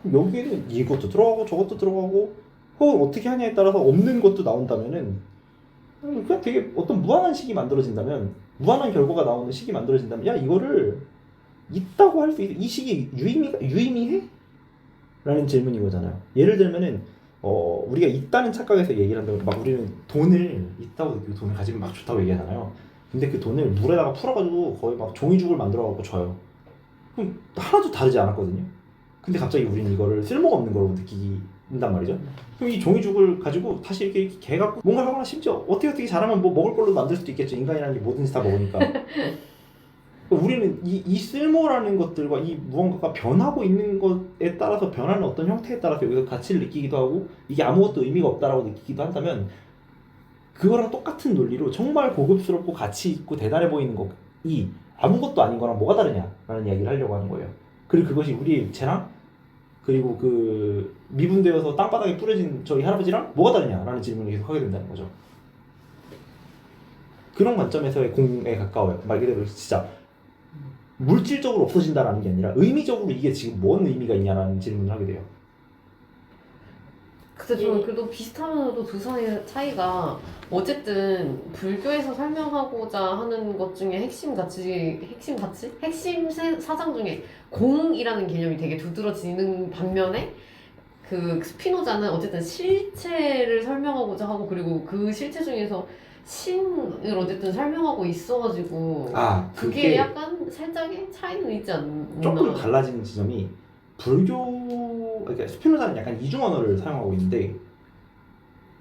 그럼 여기에는 이것도 들어가고 저것도 들어가고 혹은 어떻게 하냐에 따라서 없는 것도 나온다면은 그냥 되게 어떤 무한한 식이 만들어진다면 무한한 결과가 나오는 식이 만들어진다면 야 이거를 있다고 할 수 있어? 이 식이 유의미해? 라는 질문인 거잖아요. 예를 들면은 우리가 있다는 착각에서 얘기를 한다면 막 우리는 돈을 있다고 느끼고 돈을 가지면 막 좋다고 얘기하잖아요. 근데 그 돈을 물에다가 풀어가지고 거의 막 종이죽을 만들어갖고 줘요. 그럼 하나도 다르지 않았거든요. 근데 갑자기 우리는 이거를 쓸모가 없는 거라고 느낀단 말이죠. 그럼 이 종이죽을 가지고 다시 이렇게 개 갖고 뭔가 하거나 심지어 어떻게 잘하면 뭐 먹을 걸로 만들 수도 있겠죠. 인간이라는 게 뭐든지 다 먹으니까. 우리는 이 쓸모라는 것들과 이 무언가가 변하고 있는 것에 따라서 변하는 어떤 형태에 따라서 여기서 가치를 느끼기도 하고 이게 아무것도 의미가 없다라고 느끼기도 한다면 그거랑 똑같은 논리로 정말 고급스럽고 가치 있고 대단해 보이는 것이 아무것도 아닌 거랑 뭐가 다르냐라는 이야기를 하려고 하는 거예요. 그리고 그것이 우리의 재랑 그리고 그 미분되어서 땅바닥에 뿌려진 저희 할아버지랑 뭐가 다르냐라는 질문을 계속 하게 된다는 거죠. 그런 관점에서의 공에 가까워요. 말 그대로 진짜 물질적으로 없어진다라는 게 아니라 의미적으로 이게 지금 뭔 의미가 있냐라는 질문을 하게 돼요. 근데 저는 그래도 비슷하면서도 두 사이의 차이가 어쨌든 불교에서 설명하고자 하는 것 중에 핵심 사상 중에 공이라는 개념이 되게 두드러지는 반면에 그 스피노자는 어쨌든 실체를 설명하고자 하고 그리고 그 실체 중에서 신을 어쨌든 설명하고 있어가지고 그게 약간 살짝의 차이는 있지 않나. 조금 달라지는 지점이 그러니까 스피노자는 약간 이중 언어를 사용하고 있는데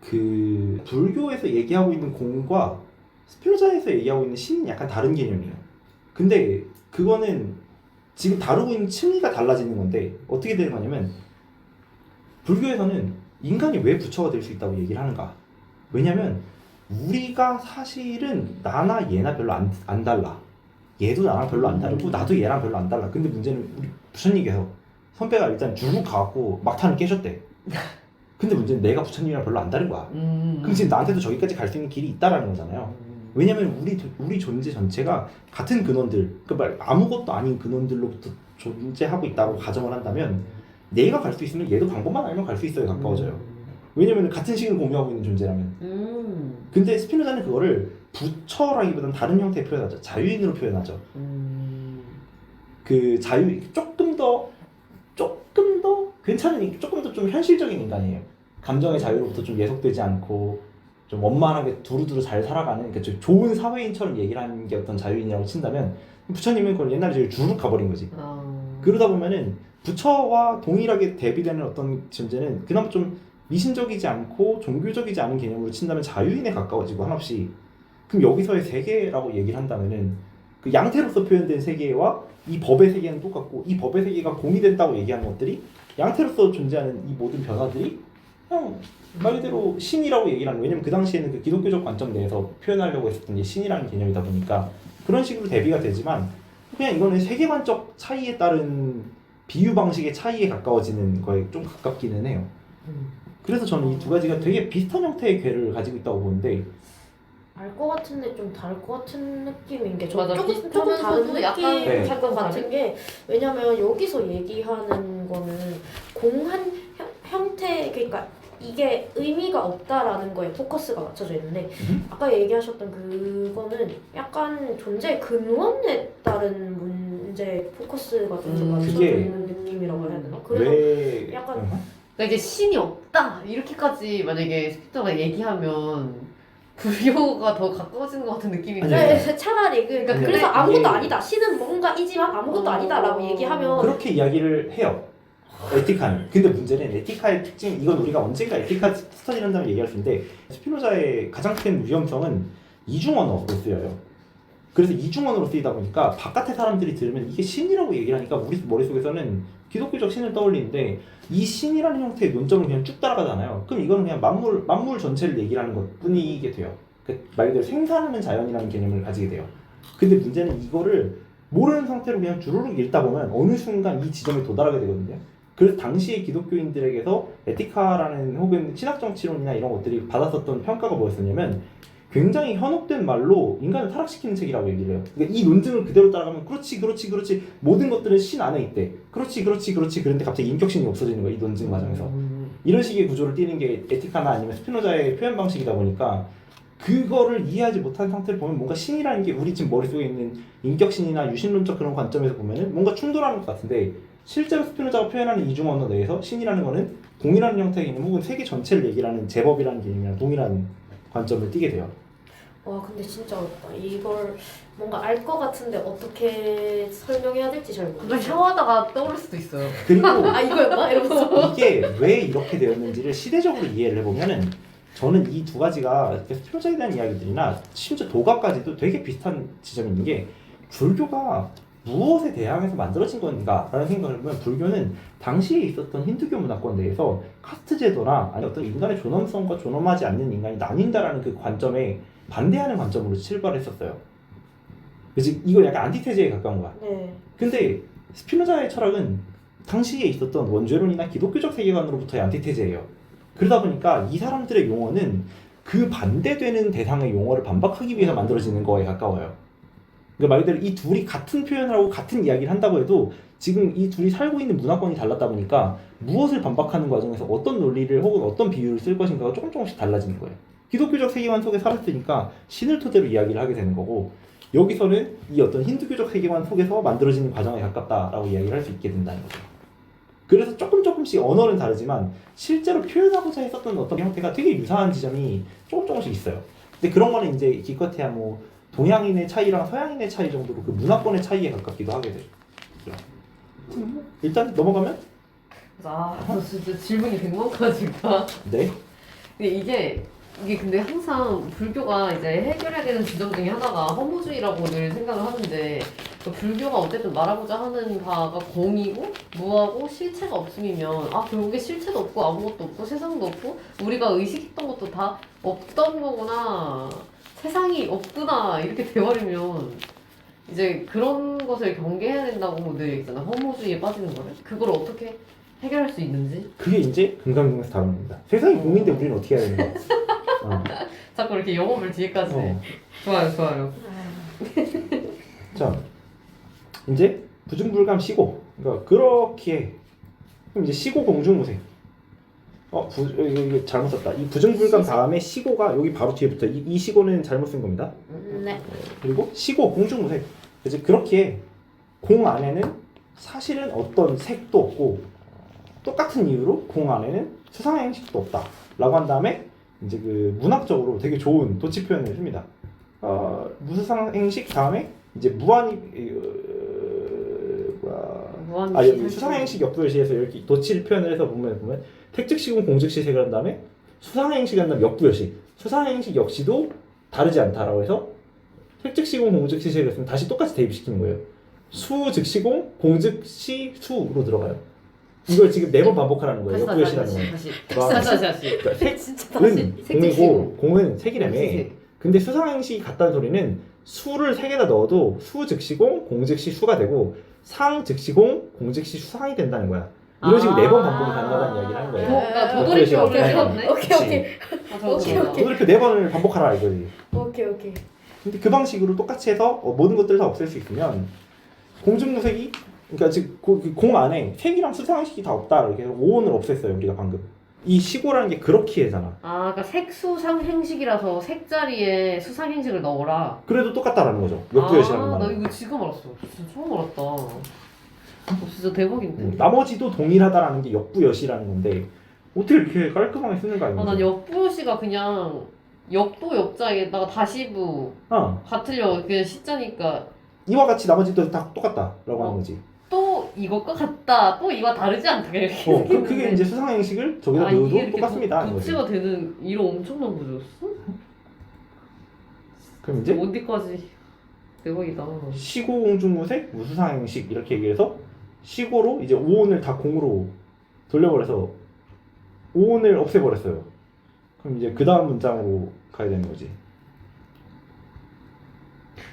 그 불교에서 얘기하고 있는 공과 스피노자에서 얘기하고 있는 신은 약간 다른 개념이에요. 근데 그거는 지금 다루고 있는 층위가 달라지는 건데 어떻게 되는 거냐면 불교에서는 인간이 왜 부처가 될 수 있다고 얘기를 하는가? 왜냐면 우리가 사실은 나나 얘나 별로 안 달라. 얘도 나랑 별로 안 다르고 나도 얘랑 별로 안 달라. 근데 문제는 우리 부처님께서 선배가 일단 줄국 가갖고 막탄을 깨셨대. 근데 문제는 내가 부처님이랑 별로 안 다른 거야. 그럼 지금 나한테도 저기까지 갈 수 있는 길이 있다라는 거잖아요. 왜냐면 우리 존재 전체가 같은 근원들, 그러니까 아무것도 아닌 근원들로부터 존재하고 있다고 가정을 한다면 내가 갈 수 있으면 얘도 방법만 알면 갈 수 있어요. 가까워져요. 왜냐면 같은 식을 공유하고 있는 존재라면. 근데 스피노자는 그거를 부처라기보다는 다른 형태의 표현하죠. 자유인으로 표현하죠. 그 조금 더 괜찮은, 조금 더 좀 현실적인 인간이에요. 감정의 자유로부터 좀 예속되지 않고 좀 원만하게 두루두루 잘 살아가는, 그러니까 좀 좋은 사회인처럼 얘기를 하는 게 어떤 자유인이라고 친다면 부처님은 그걸 옛날에 저기 주룩 가버린 거지. 그러다 보면은 부처와 동일하게 대비되는 어떤 존재는 그나마 좀 미신적이지 않고 종교적이지 않은 개념으로 친다면 자유인에 가까워지고 한없이 그럼 여기서의 세계라고 얘기를 한다면은 그 양태로서 표현된 세계와 이 법의 세계는 똑같고 이 법의 세계가 공이된다고 얘기하는 것들이 양태로서 존재하는 이 모든 변화들이 그냥 말 그대로 신이라고 얘기를 하는 거예요. 왜냐면 그 당시에는 그 기독교적 관점 내에서 표현하려고 했었던 게 신이라는 개념이다 보니까 그런 식으로 대비가 되지만 그냥 이거는 세계관적 차이에 따른 비유 방식의 차이에 가까워지는 거에 좀 가깝기는 해요. 그래서 저는 이 두 가지가 되게 비슷한 형태의 괴를 가지고 있다고 보는데 알 것 같은데 좀 다를 것 같은 느낌인 게 맞아, 조금 다른 비슷하면서도 약간 느낌인 네. 것 같은 게 왜냐면 여기서 얘기하는 거는 공한 형태 그러니까 이게 의미가 없다라는 거에 포커스가 맞춰져 있는데 아까 얘기하셨던 그거는 약간 존재의 근원에 따른 문제 포커스가 좀 더 맞춰져 그게 있는 느낌이라고 해야 되나? 그래서 왜 약간 그러니까 이제 신이 없다 이렇게까지 만약에 스피터가 얘기하면 불교가 더 가까워지는 것 같은 느낌인데 아니요. 네, 차라리 그러니까 아니요. 그래서 이게- 아무것도 아니다. 신은 뭔가이지만 아무것도 아니다라고 얘기하면 그렇게 이야기를 해요. 에티카는. 근데 문제는 에티카의 특징, 이건 우리가 언젠가 에티카 스터디를 한다면 얘기할 수 있는데 스피노자의 가장 큰 위험성은 이중언어로 쓰여요. 그래서 이중언어로 쓰이다 보니까 바깥의 사람들이 들으면 이게 신이라고 얘기를 하니까 우리 머릿속에서는 기독교적 신을 떠올리는데 이 신이라는 형태의 논점을 그냥 쭉 따라가잖아요. 그럼 이거는 그냥 만물 전체를 얘기를 하는 것 뿐이게 돼요. 말 그대로 생산하는 자연이라는 개념을 가지게 돼요. 근데 문제는 이거를 모르는 상태로 그냥 주르륵 읽다 보면 어느 순간 이 지점에 도달하게 되거든요. 그래서 당시의 기독교인들에게서 에티카라는 혹은 신학정치론이나 이런 것들이 받았었던 평가가 뭐였었냐면 굉장히 현혹된 말로 인간을 타락시키는 책이라고 얘기를 해요. 그러니까 이 논증을 그대로 따라가면 그렇지 모든 것들은 신 안에 있대. 그렇지 그런데 갑자기 인격신이 없어지는 거야 이 논증 과정에서. 이런 식의 구조를 띠는 게 에티카나 아니면 스피노자의 표현 방식이다 보니까 그거를 이해하지 못한 상태를 보면 뭔가 신이라는 게 우리 지금 머릿속에 있는 인격신이나 유신론적 그런 관점에서 보면은 뭔가 충돌하는 것 같은데 실제로 스피노자가 표현하는 이중 언어 내에서 신이라는 거는 공이라는 형태의 개념 혹은 세계 전체를 얘기를 하는 제법이라는 개념이랑 동일한 관점을 띠게 돼요. 와 근데 진짜 어렵다. 이걸 뭔가 알 것 같은데 어떻게 설명해야 될지 잘 그걸 모르겠어. 샤워하다가 떠오를 수도 있어요. 그리고 아 이거였나? 이러면서 이게 왜 이렇게 되었는지를 시대적으로 이해를 해보면은 저는 이 두 가지가 스피노자에 대한 이야기들이나 심지어 도가까지도 되게 비슷한 지점이 있는 게 불교가 무엇에 대항해서 만들어진 건가라는 생각을 해보면 불교는 당시에 있었던 힌두교 문화권 내에서 카스트 제도나 아니 어떤 인간의 존엄성과 존엄하지 않는 인간이 나뉜다라는 그 관점에 반대하는 관점으로 출발했었어요. 그래서 이거 약간 안티테제에 가까운 거야. 네. 근데 스피노자의 철학은 당시에 있었던 원죄론이나 기독교적 세계관으로부터의 안티테제예요. 그러다 보니까 이 사람들의 용어는 그 반대되는 대상의 용어를 반박하기 위해서 만들어지는 거에 가까워요. 그러니까 말 그대로 이 둘이 같은 표현을 하고 같은 이야기를 한다고 해도 지금 이 둘이 살고 있는 문화권이 달랐다 보니까 무엇을 반박하는 과정에서 어떤 논리를 혹은 어떤 비유를 쓸 것인가가 조금씩 달라지는 거예요. 기독교적 세계관 속에 살았으니까 신을 토대로 이야기를 하게 되는 거고 여기서는 이 어떤 힌두교적 세계관 속에서 만들어지는 과정에 가깝다라고 이야기를 할 수 있게 된다는 거죠. 그래서 조금씩 언어는 다르지만 실제로 표현하고자 했었던 어떤 형태가 되게 유사한 지점이 조금씩 있어요. 근데 그런 거는 이제 기껏해야 뭐 동양인의 차이랑 서양인의 차이 정도로 그 문화권의 차이에 가깝기도 하게 되죠. 일단 넘어가면 진짜 질문이 100만 가지가. 네. 근데 이게 근데 항상 불교가 이제 해결해야 되는 지점 중에 하나가 허무주의라고 늘 생각을 하는데 그 불교가 어쨌든 말하고자 하는 바가 공이고 무하고 실체가 없음이면 결국에 실체도 없고 아무것도 없고 세상도 없고 우리가 의식했던 것도 다 없던 거구나 세상이 없구나 이렇게 돼버리면 이제 그런 것을 경계해야 된다고 늘 얘기잖아. 허무주의에 빠지는 거를 그걸 어떻게 해결할 수 있는지 그게 이제 금강경에서 다루는 겁니다. 세상이 공인데 우리는 어떻게 해야 되는 거야? 자꾸 이렇게 영업을 뒤에까지 해. 좋아요. 자, 이제 부중불감 시고. 그러니까 그렇게 그럼 이제 시고 공중무생. 이거 잘못 썼다. 이 부중불감 다음에 시고가 여기 바로 뒤에 붙어. 이 시고는 잘못 쓴 겁니다. 네. 그리고 시고 공중무생. 이제 그렇게 공 안에는 사실은 어떤 색도 없고 똑같은 이유로 공 안에는 수상의 행식도 없다. 라고 한 다음에 이제 그 문학적으로 되게 좋은 도치 표현을 씁니다. 무수상 행식 다음에 이제 무한이 무한시 수상행식 역부여시에서 이렇게 도치를 표현을 해서 보면 택즉시공 공즉시색을 한 다음에 수상행식 한 다음에 역부여시. 수상행식 역시도 다르지 않다라고 해서 택즉시공 공즉시색을 했으면 다시 똑같이 대입시키는 거예요. 수즉시공 공즉시 수로 들어가요. 이걸 지금 4번 반복하라는 거예요. 역부여시라는 거예요. 다시. 그러니까 색, 진짜 은 공이고 공은 색이라며. 색이지. 근데 수상행식이 같다는 소리는 수를 3개다 넣어도 수 즉시공 공 즉시 수가 되고 상 즉시공 공 즉시 수상이 된다는 거야. 이런 식으로 4번 반복이 가능하다는 이야기를 하는 거예요. 그러니까 도돌이표 배웠네. 오케이. 도돌이표 4번을 반복하라 이거지. 오케이. 근데 그 방식으로 똑같이 해서 모든 것들을 다 없앨 수 있으면 공중무색이 그러니까 즉 공 안에 색이랑 수상식이 다 없다 이렇게 해서 오온을 없앴어요 우리가 방금. 이 시고라는 게 그렇게 해잖아. 아, 그러니까 색수상행식이라서 색 자리에 수상행식을 넣어라. 그래도 똑같다라는 거죠. 역부여시라는 아, 나 말은. 이거 지금 알았어. 진짜 처음 알았다. 진짜 대박인데. 나머지도 동일하다라는 게 역부여시라는 건데 어떻게 이렇게 깔끔하게 쓰는가 이거. 아, 난 역부여시가 그냥 역도 역자에다가 다시부 같으려 그냥 시자니까 이와 같이 나머지도 다 똑같다라고 하는 거지. 또 이것과 같다, 또 이와 다르지 않다 이렇게. 그게 이제 수상행식을 저기다 이게 넣어도 이렇게 똑같습니다. 이거지. 도치가 되는 이런 엄청난 구조였어? 그럼 이제 어디까지? 대박이다. 시고 공중무색 무수상행식 이렇게 얘기해서 시고로 이제 오온을 다 공으로 돌려버려서 오온을 없애버렸어요. 그럼 이제 그 다음 문장으로 가야 되는 거지.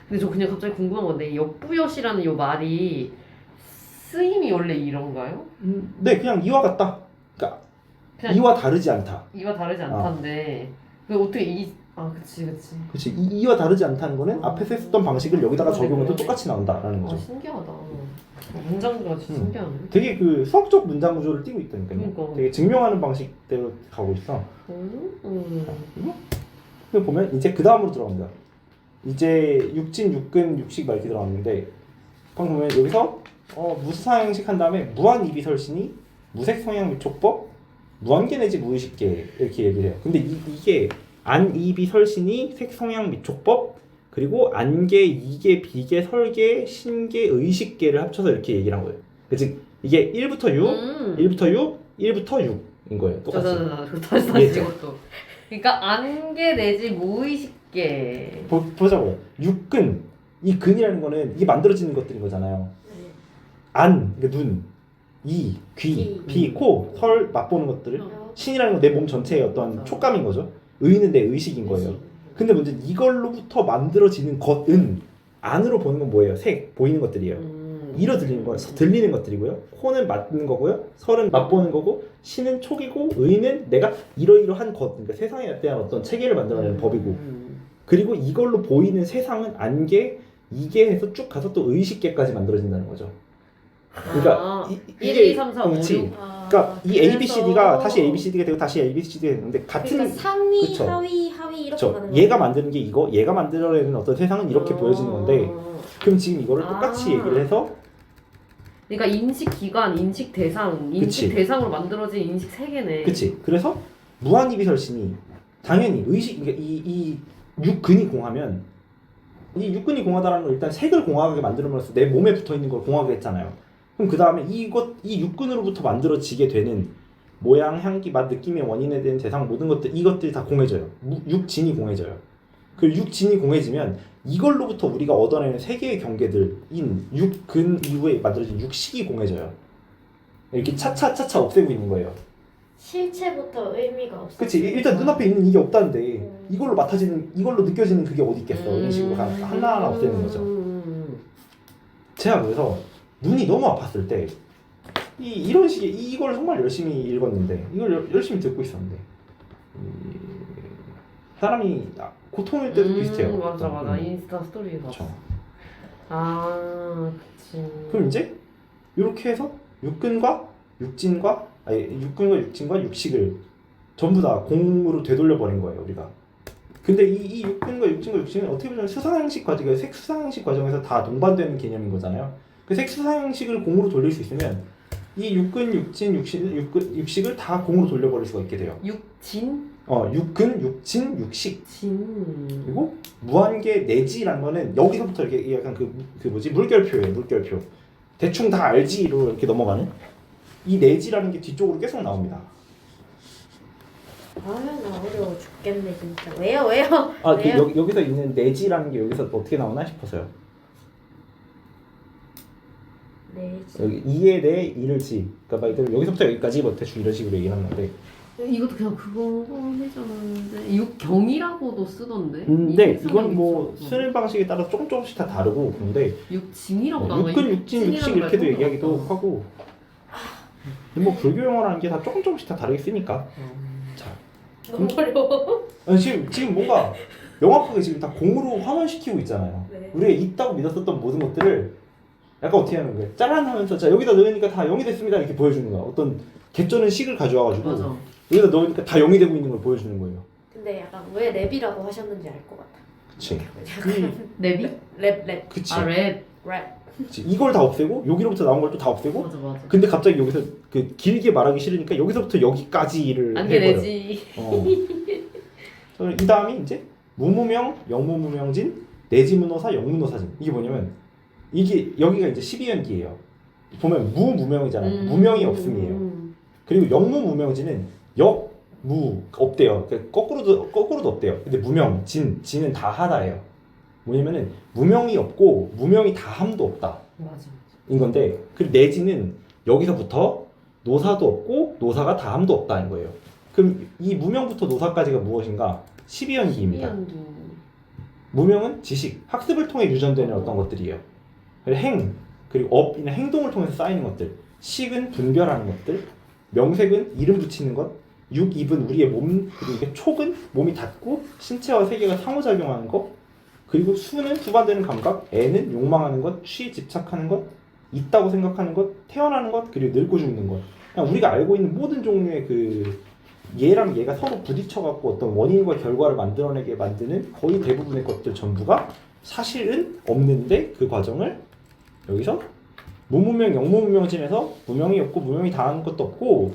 근데 저 그냥 갑자기 궁금한 건데 역부여시라는 요 말이 쓰임이 원래 이런가요? 네, 그냥 이와 같다. 그러니까 그냥 이와 다르지 않다. 이와 다르지 않다인데 그 어떻게 그치. 그렇지. 이와 다르지 않다는 거는 앞에서 했었던 방식을 여기다가 적용해도 똑같이 나온다라는 거죠. 신기하다. 문장구조가 진짜 신기하네. 되게 그 수학적 문장 구조를 띠고 있다니까요. 그러니까. 되게 증명하는 방식대로 가고 있어. 이거 보면 이제 그 다음으로 들어갑니다. 이제 육진, 육근, 육식 막 이렇게 들어갔는데 방금 보면 여기서 무수상행식 한 다음에 무한이비설신이 무색 성향 미촉법 무한계 내지 무의식계 이렇게 얘기를 해요. 근데 이게 안이비설신이 색성향 미촉법 그리고 안계, 이계, 비계, 설계, 신계, 의식계를 합쳐서 이렇게 얘기를 한 거예요. 즉 이게 1부터 6, 1부터 6, 1부터 6인 거예요. 똑같이. 다시 이해했죠? 이것도. 그러니까 안계 내지 무의식계. 보자고요. 육근, 이 근이라는 거는 이게 만들어지는 것들인 거잖아요. 안, 그러니까 눈, 이, 귀, 비, 코, 설 맛보는 것들을 신이라는 건 내 몸 전체의 어떤 촉감인 거죠. 의는 내 의식인 거예요. 근데 문제는 이걸로부터 만들어지는 것은 안으로 보는 건 뭐예요? 색, 보이는 것들이에요. 이로 들리는 거예요. 들리는 것들이고요. 코는 맞는 거고요. 설은 맛보는 거고 신은 촉이고 의는 내가 이러이러한 것, 그러니까 세상에 대한 어떤 체계를 만들어내는 법이고 그리고 이걸로 보이는 세상은 안계, 이계 해서 쭉 가서 또 의식계까지 만들어진다는 거죠. 그러니까 이게 1, 2, 3, 4, 5, 6. 그러니까 이 ABCD가 다시 ABCD가 되고 다시 ABCD가 되는데 같은 그러니까 상위, 그쵸. 하위 이렇게 가는 거예요. 얘가 만드는 게 이거, 얘가 만들어내는 어떤 세상은 이렇게 보여지는 건데 그럼 지금 이거를 똑같이 얘기를 해서 그러니까 인식 기관, 인식 대상, 인식 그치. 대상으로 만들어진 인식 세계네. 그치. 그래서 무한이비설신이 당연히 의식, 그러니까 이 육근이 공하면 이 육근이 공하다라는 건 일단 색을 공하게 만들면서 내 몸에 붙어 있는 걸 공하게 했잖아요. 그럼 그 다음에 이 육근으로부터 만들어지게 되는 모양, 향기, 맛, 느낌의 원인에 대한 대상 모든 것들 이것들이 다 공해져요. 육진이 공해져요. 그 육진이 공해지면 이걸로부터 우리가 얻어내는 세 개의 경계들인 육근 이후에 만들어진 육식이 공해져요. 이렇게 차차차차 없애고 있는 거예요. 실체부터 의미가 없어. 그치. 일단 눈앞에 있는 이게 없다는데 이걸로 맡아지는, 이걸로 느껴지는 그게 어디 있겠어. 이런 식으로 하나하나 없애는 거죠. 제가 그래서 눈이 너무 아팠을 때 이런 식의 이걸 정말 열심히 읽었는데 이걸 열심히 듣고 있었는데 사람이 고통일 때도 비슷해요. 맞아. 인스타 스토리에 봤어. 그치. 그럼 이제 이렇게 해서 육근과 육진과 육식을 전부 다 공으로 되돌려 버린 거예요 우리가. 근데 이 육근과 육진과 육식은 어떻게 보면 수상행식 과정, 색수상행식 과정에서 다 동반되는 개념인 거잖아요. 그 색수상행식을 공으로 돌릴 수 있으면 이 육근, 육진, 육식을 다 공으로 돌려버릴 수가 있게 돼요. 육진? 육근, 육진, 육식. 진. 그리고 무한계 내지라는 거는 여기서부터 이렇게 약간 그 뭐지 물결표예요. 물결표. 대충 다 알지로 이렇게 넘어가는 이 내지라는 게 뒤쪽으로 계속 나옵니다. 아, 나 어려워 죽겠네 진짜. 왜요? 아, 왜요? 여기서 있는 내지라는 게 여기서 어떻게 나오나 싶어서요. 네. 여기 2에 대해 이를 지. 그러니까 말 그대로 여기서부터 여기까지 뭐 대충 이런 식으로 얘기하는 건데. 이것도 그냥 그거 해줬는데 육경이라고도 쓰던데. 근데 이 이건 뭐 있었고. 쓰는 방식에 따라 조금씩 다 다르고 그런데 육징이라고도 안 육근, 육진, 육식 육진이라는 이렇게도 말 얘기하기도 처음 하고 뭐 불교 용어라는 게 다 조금씩 다 다르게 쓰니까 자 너무 어려워. 아니, 지금 뭔가 명확하게 지금 다 공으로 환원시키고 있잖아요. 네. 우리가 있다고 믿었었던 모든 것들을 약간 어떻게 하는 거예요? 짜란 하면서 자 여기다 넣으니까 다 0이 됐습니다 이렇게 보여주는 거야. 어떤 개쩌는 식을 가져와가지고 맞아. 여기다 넣으니까 다 0이 되고 있는 걸 보여주는 거예요. 근데 약간 왜 랩이라고 하셨는지 알 것 같아. 그치. 랩이? 랩. 그치. 아 랩. 랩. 그치. 이걸 다 없애고 여기로부터 나온 걸 또 다 없애고 맞아 맞아. 근데 갑자기 여기서 그 길게 말하기 싫으니까 여기서부터 여기까지를 안개 해버려. 내지. 이 다음이 이제 무무명, 영무무명진, 내지문호사, 영문호사진. 이게 뭐냐면 이게 여기가 이제 12연기예요. 보면 무무명이잖아요. 무명이 없음이에요. 그리고 영무무명진은 역, 무 없대요. 그러니까 거꾸로도 없대요. 근데 무명, 진은 다 하다예요. 뭐냐면은 무명이 없고 무명이 다함도 없다. 맞아. 인 건데 그 내지는 여기서부터 노사도 없고 노사가 다함도 없다는 거예요. 그럼 이 무명부터 노사까지가 무엇인가? 12연기입니다. 12연기. 무명은 지식, 학습을 통해 유전되는 어떤 것들이에요. 행, 그리고 업이나 행동을 통해서 쌓이는 것들. 식은 분별하는 것들. 명색은 이름 붙이는 것. 육, 입은 우리의 몸, 그리고 이게 촉은 몸이 닿고 신체와 세계가 상호작용하는 것. 그리고 수는 수반되는 감각. 애는 욕망하는 것, 취, 집착하는 것, 있다고 생각하는 것, 태어나는 것, 그리고 늙고 죽는 것. 그냥 우리가 알고 있는 모든 종류의 그 얘랑 얘가 서로 부딪혀갖고 어떤 원인과 결과를 만들어내게 만드는 거의 대부분의 것들 전부가 사실은 없는데 그 과정을 여기서 무무명, 영무무명진에서 무명이 없고 무명이 다하는 것도 없고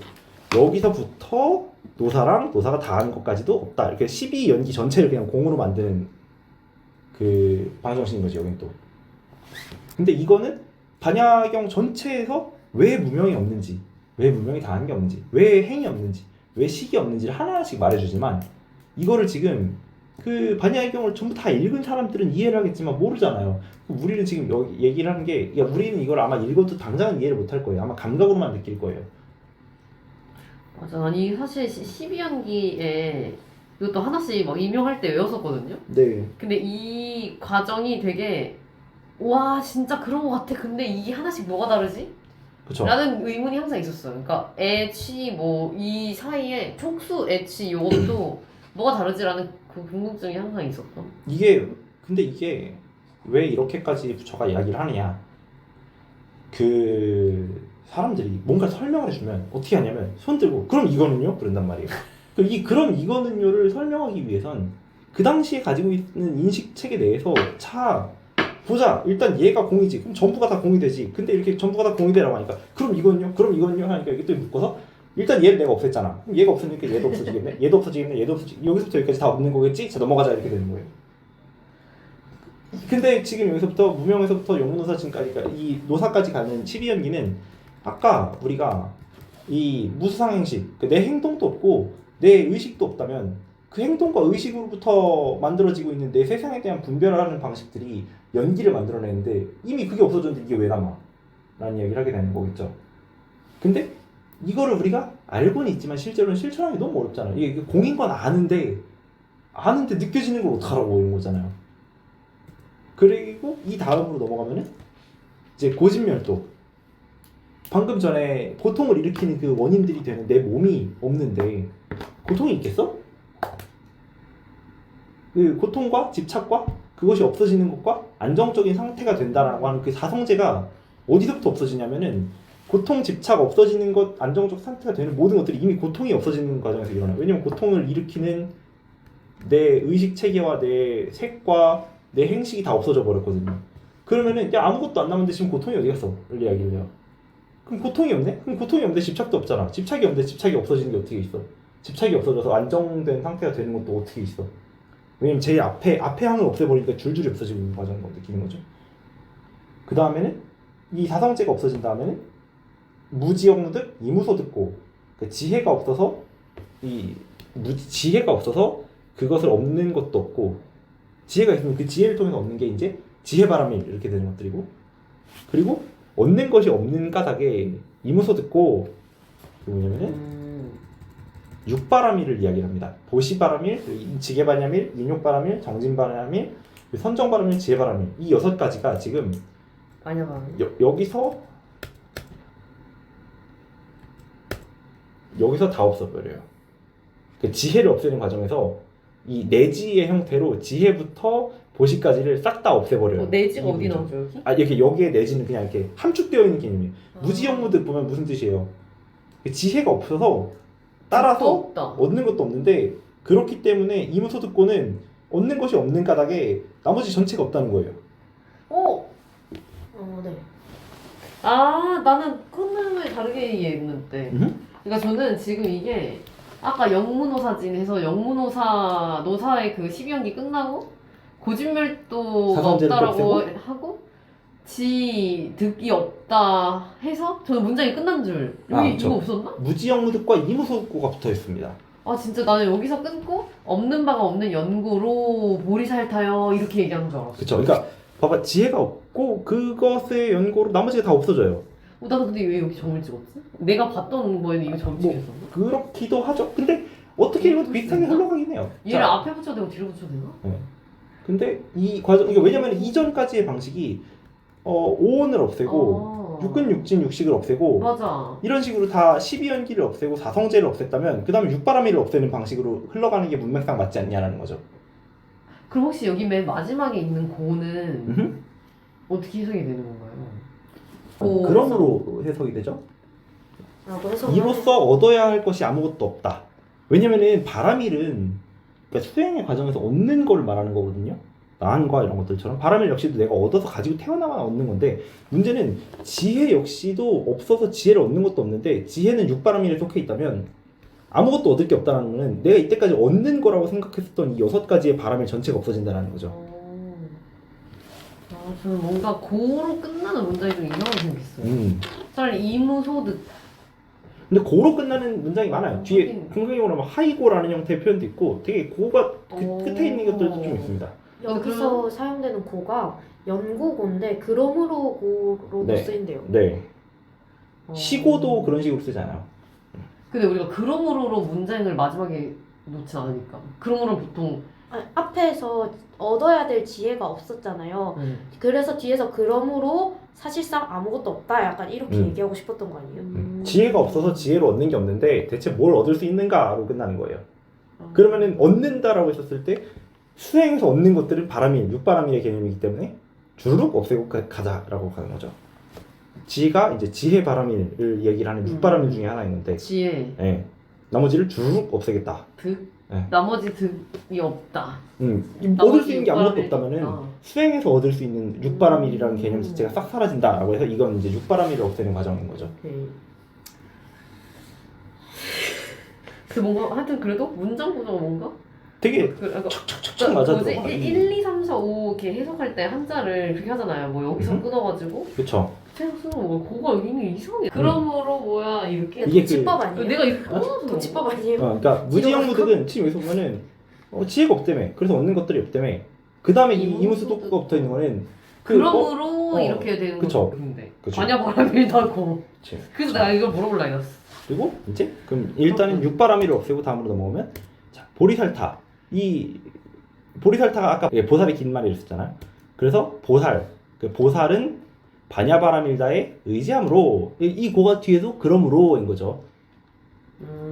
여기서부터 노사랑 노사가 다하는 것까지도 없다. 이렇게 12연기 전체를 그냥 공으로 만드는 그 방정식인 거지 여긴 또. 근데 이거는 반야경 전체에서 왜 무명이 없는지, 왜 무명이 다하는 게 없는지, 왜 행이 없는지, 왜 식이 없는지를 하나하나씩 말해주지만 이거를 지금 그 반야경을 전부 다 읽은 사람들은 이해를 하겠지만 모르잖아요. 우리는 지금 여기 얘기를 하는 게 우리는 이걸 아마 읽어도 당장은 이해를 못할 거예요. 아마 감각으로만 느낄 거예요. 맞아. 아니 사실 12연기에 이것도 하나씩 막 임용할 때 외웠었거든요. 네. 근데 이 과정이 되게 와 진짜 그런 것 같아. 근데 이게 하나씩 뭐가 다르지? 그렇죠. 라는 의문이 항상 있었어요. 그러니까 애취 뭐 이 사이에 촉수 애취 요것도 뭐가 다르지라는 그 궁금증이 항상 있었던. 근데 이게 왜 이렇게까지 부처가 이야기를 하느냐? 그 사람들이 뭔가 설명을 해주면 어떻게 하냐면 손 들고 그럼 이거는요? 그런단 말이에요. 그럼 이거는요를 설명하기 위해선 그 당시에 가지고 있는 인식 체계 내에서 보자. 일단 얘가 공이지. 그럼 전부가 다 공이 되지. 근데 이렇게 전부가 다 공이 되라고 하니까 그럼 이건요? 그럼 이건요? 하니까 이게 또 묶어서 일단 얘를 내가 없앴잖아. 그럼 얘가 없으니까 얘도 없어지겠네. 얘도 없어지겠네. 얘도 없어지겠네. 여기서부터 여기까지 다 없는 거겠지? 자 넘어가자 이렇게 되는 거예요. 근데 지금 여기서부터 무명에서부터 영문노사진까지 이 노사까지 가는 12연기는 아까 우리가 이 무수상행식 내 행동도 없고 내 의식도 없다면 그 행동과 의식으로부터 만들어지고 있는 내 세상에 대한 분별을 하는 방식들이 연기를 만들어내는데 이미 그게 없어졌는데 이게 왜 남아? 라는 이야기를 하게 되는 거겠죠. 근데 이거를 우리가 알고는 있지만 실제로는 실천하기 너무 어렵잖아요. 이게 공인 건 아는데 느껴지는 걸 어떡하라고 이런 거잖아요. 그리고 이 다음으로 넘어가면은 이제 고진멸도. 방금 전에 고통을 일으키는 그 원인들이 되는 내 몸이 없는데 고통이 있겠어? 그 고통과 집착과 그것이 없어지는 것과 안정적인 상태가 된다라고 하는 그 사성제가 어디서부터 없어지냐면은 고통, 집착 없어지는 것, 안정적 상태가 되는 모든 것들이 이미 고통이 없어지는 과정에서 일어나요. 왜냐면 고통을 일으키는 내 의식 체계와 내 색과 내 행식이 다 없어져 버렸거든요. 그러면은 야 아무것도 안 남았는데 지금 고통이 어디 갔어? 이렇게 이야기를 해요. 그럼 고통이 없네? 그럼 고통이 없는데 집착도 없잖아. 집착이 없는데 집착이 없어지는 게 어떻게 있어? 집착이 없어져서 안정된 상태가 되는 것도 어떻게 있어? 왜냐면 제일 앞에 항을 없애버리니까 줄줄이 없어지고 있는 과정을 느끼는 거죠. 그 다음에는 이 사성제가 없어진 다음에는 무지역무득, 이무소득고 그 지혜가 없어서 지혜가 없어서 그것을 얻는 것도 없고 지혜가 있으면 그 지혜를 통해서 얻는 게 이제 지혜바람일 이렇게 되는 것들이고 그리고 얻는 것이 없는 까닭에 이무소득고 뭐냐면은 육바람일을 이야기를 합니다. 보시바람일, 지계바람일, 인욕바람일, 정진바람일, 선정바람일, 지혜바람일 이 6가지가 지금 아니야. 여기서 다 없어버려요. 그 지혜를 없애는 과정에서 이 내지의 형태로 지혜부터 보시까지를 싹 다 없애버려요. 내지가 이 어디 문장. 나오죠 여기? 이렇게 여기에 내지는 그냥 이렇게 함축되어 있는 개념이에요. 무지역무득 보면 무슨 뜻이에요? 지혜가 없어서 따라서 없다. 얻는 것도 없는데 그렇기 때문에 이무소득고는 얻는 것이 없는 까닭에 나머지 전체가 없다는 거예요. 네. 아 나는 끝내용을 다르게 이해했는데. 그러니까 저는 지금 이게 아까 영문호사진에서 노사의 그 12연기 끝나고 고진멸도가 사성제를 없다라고 없애고? 하고 득이 없다 해서 저는 문장이 끝난 줄. 여기 그쵸. 이거 없었나? 무지역무득과 이무소득고가 붙어 있습니다. 아 진짜 나는 여기서 끊고 없는 바가 없는 연구로 보리살타요 이렇게 얘기한 줄 알았어. 그쵸. 그러니까 봐봐 지혜가 없고 그것의 연고로 나머지가 다 없어져요. 나는 근데 왜 여기 점을 찍었지? 내가 봤던 거에는 이거 점 찍혔었나? 그렇기도 하죠. 근데 어떻게 읽어도 비슷하게 흘러가긴 해요. 얘를 자, 앞에 붙여도 되고 뒤로 붙여도 되나? 근데 이 과정 이게 왜냐면 이전까지의 방식이 오온을 없애고 육근 육진 육식을 없애고 맞아. 이런 식으로 다 12연기를 없애고 사성제를 없앴다면 그 다음에 육바라밀을 없애는 방식으로 흘러가는 게 문맥상 맞지 않냐라는 거죠. 그럼 혹시 여기 맨 마지막에 있는 고는 어떻게 해석이 되는 건가요? 그러므로 해석이 되죠. 라고 해서 이로써 얻어야 할 것이 아무것도 없다. 왜냐면은 바라밀은 그러니까 수행의 과정에서 얻는 걸 말하는 거거든요. 나한과 이런 것들처럼 바라밀 역시도 내가 얻어서 가지고 태어나만 얻는 건데 문제는 지혜 역시도 없어서 지혜를 얻는 것도 없는데 지혜는 육바라밀에 속해 있다면 아무것도 얻을 게 없다는 거는 내가 이때까지 얻는 거라고 생각했었던 이 6가지의 바라밀 전체가 없어진다는 거죠. 저는 뭔가 고로 끝나는 문장이 좀 이상하게 생겼어요. 차라리 이무소득. 근데 고로 끝나는 문장이 많아요. 뒤에 하긴. 긍정적으로 하이고라는 형태의 표현도 있고 되게 고가 끝에 있는 것들도 좀 있습니다. 여기서 사용되는 고가 연고고인데 그러므로 고로도 네. 쓰인대요. 네. 시고도 그런 식으로 쓰잖아요. 근데 우리가 그러므로로 문장을 마지막에 놓진 않으니까. 그러므로 보통 앞에서 얻어야 될 지혜가 없었잖아요. 그래서 뒤에서 그러므로 사실상 아무것도 없다 약간 이렇게 얘기하고 싶었던 거 아니에요? 지혜가 없어서 지혜를 얻는 게 없는데 대체 뭘 얻을 수 있는가로 끝나는 거예요. 그러면은 얻는다라고 했었을 때 수행에서 얻는 것들은 바라밀, 육바라밀의 개념이기 때문에 주르륵 없애고 가자라고 가는 거죠. 지혜가 이제 지혜 바라밀을 얘기를 하는 육바라밀 중에 하나였는데 지혜, 예. 나머지를 주르륵 없애겠다. 득, 네. 나머지 득이 없다. 얻을 수 있는 게 아무것도 육바라밀. 없다면은 수행에서 얻을 수 있는 육바라밀이라는 개념 자체가 싹 사라진다라고 해서 이건 이제 육바라밀을 없애는 과정인 거죠. 그 뭔가 하여튼 그래도 문장 구조가 뭔가 되게 척척척척 맞아 뭐지? 들어가. 1, 2, 3, 4, 5 이렇게 해석할 때 한자를 그렇게 하잖아요. 뭐 여기서 끊어가지고 그렇죠. 생각쓰는 거 그거가 여기 있는 게 이상해. 그러므로 뭐야 이렇게 이게 도치법 아니에요? 내가 이렇게 끊어서 도치법 아니에요? 그러니까 무지영무득은 지금 여기서 보면은 지혜가 없다며. 그래서 얻는 것들이 없다며. 그 다음에 이 이무수독구가 붙어 있는 거는 그러므로 이렇게 되는 그쵸. 거죠. 근데 그쵸. 반야바람일다고. 그치. 그래서 내가 이걸 물어볼라 이랬어. 그리고 이제 그럼 일단은 육바라밀을 없애고 다음으로 넘어오면 자 보리살타. 이 보리살타가 아까 보살이 긴 말이 있었잖아요. 그래서 보살, 그 보살은 반야바라밀다의 의지함으로 이 고가 뒤에도 그러므로인 거죠.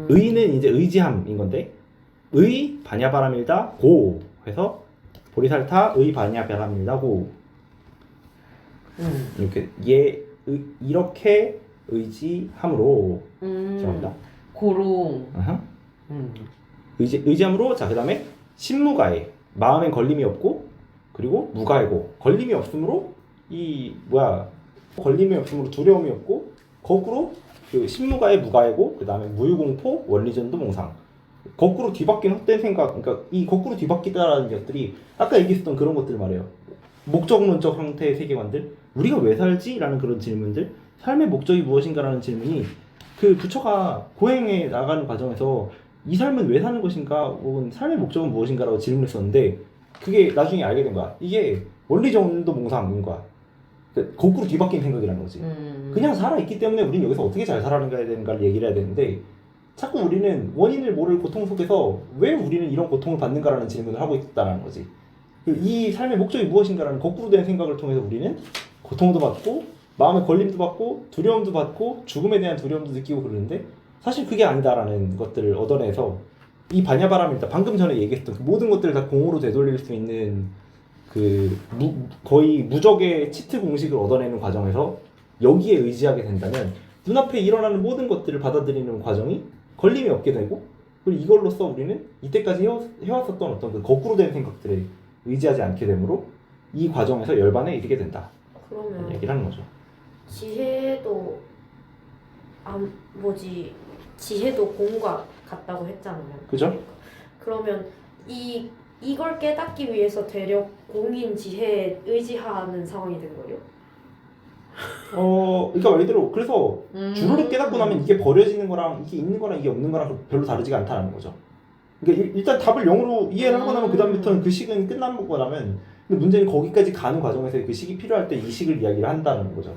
의는 이제 의지함인 건데 의 반야바라밀다 고 해서 보리살타 의 반야바라밀다 고 이렇게 이렇게 의지함으로 죄송합니다. 고로. 의지함으로 자 그다음에 신무가해 마음엔 걸림이 없고 그리고 무가해고 걸림이 없으므로 걸림이 없으므로 두려움이 없고 거꾸로 그 신무가해 무가해고 그다음에 무유공포 원리전도 몽상 거꾸로 뒤바뀐 헛된 생각 그러니까 이 거꾸로 뒤바뀌다라는 것들이 아까 얘기했던 그런 것들 말이에요. 목적론적 형태의 세계관들 우리가 왜 살지? 라는 그런 질문들, 삶의 목적이 무엇인가라는 질문이 그 부처가 고행에 나가는 과정에서 이 삶은 왜 사는 것인가 혹은 삶의 목적은 무엇인가라고 질문했었는데 그게 나중에 알게 된 거야. 이게 원리정도 몽상인 거야. 그러니까 거꾸로 뒤바뀐 생각이라는 거지. 그냥 살아있기 때문에 우리는 여기서 어떻게 잘 살아가야 되는가를 얘기를 해야 되는데 자꾸 우리는 원인을 모를 고통 속에서 왜 우리는 이런 고통을 받는가라는 질문을 하고 있다는 거지. 이 삶의 목적이 무엇인가라는 거꾸로 된 생각을 통해서 우리는 고통도 받고 마음의 걸림도 받고 두려움도 받고 죽음에 대한 두려움도 느끼고 그러는데 사실 그게 아니다라는 것들을 얻어내서 이 반야바람일다 방금 전에 얘기했던 그 모든 것들을 다 공으로 되돌릴 수 있는 그 거의 무적의 치트 공식을 얻어내는 과정에서 여기에 의지하게 된다면 눈앞에 일어나는 모든 것들을 받아들이는 과정이 걸림이 없게 되고 그리고 이걸로써 우리는 이때까지 해왔었던 어떤 그 거꾸로 된 생각들에 의지하지 않게 되므로 이 과정에서 열반에 이르게 된다. 그러면 얘기를 하는 거죠. 지혜도 지혜도 공과 같다고 했잖아요. 그죠? 그러면 이걸 깨닫기 위해서 되려 공인 지혜에 의지하는 상황이 된 거예요? 그러니까 말 그대로 그래서 주로를 깨닫고 나면 이게 버려지는 거랑 이게 있는 거랑 이게 없는 거랑 별로 다르지가 않다는 거죠. 그러니까 일단 답을 0으로 이해를 하고 나면 그 다음부터는 그 식은 끝나고 나면 근데 문제는 거기까지 가는 과정에서 그 식이 필요할 때 이 식을 이야기를 한다는 거죠.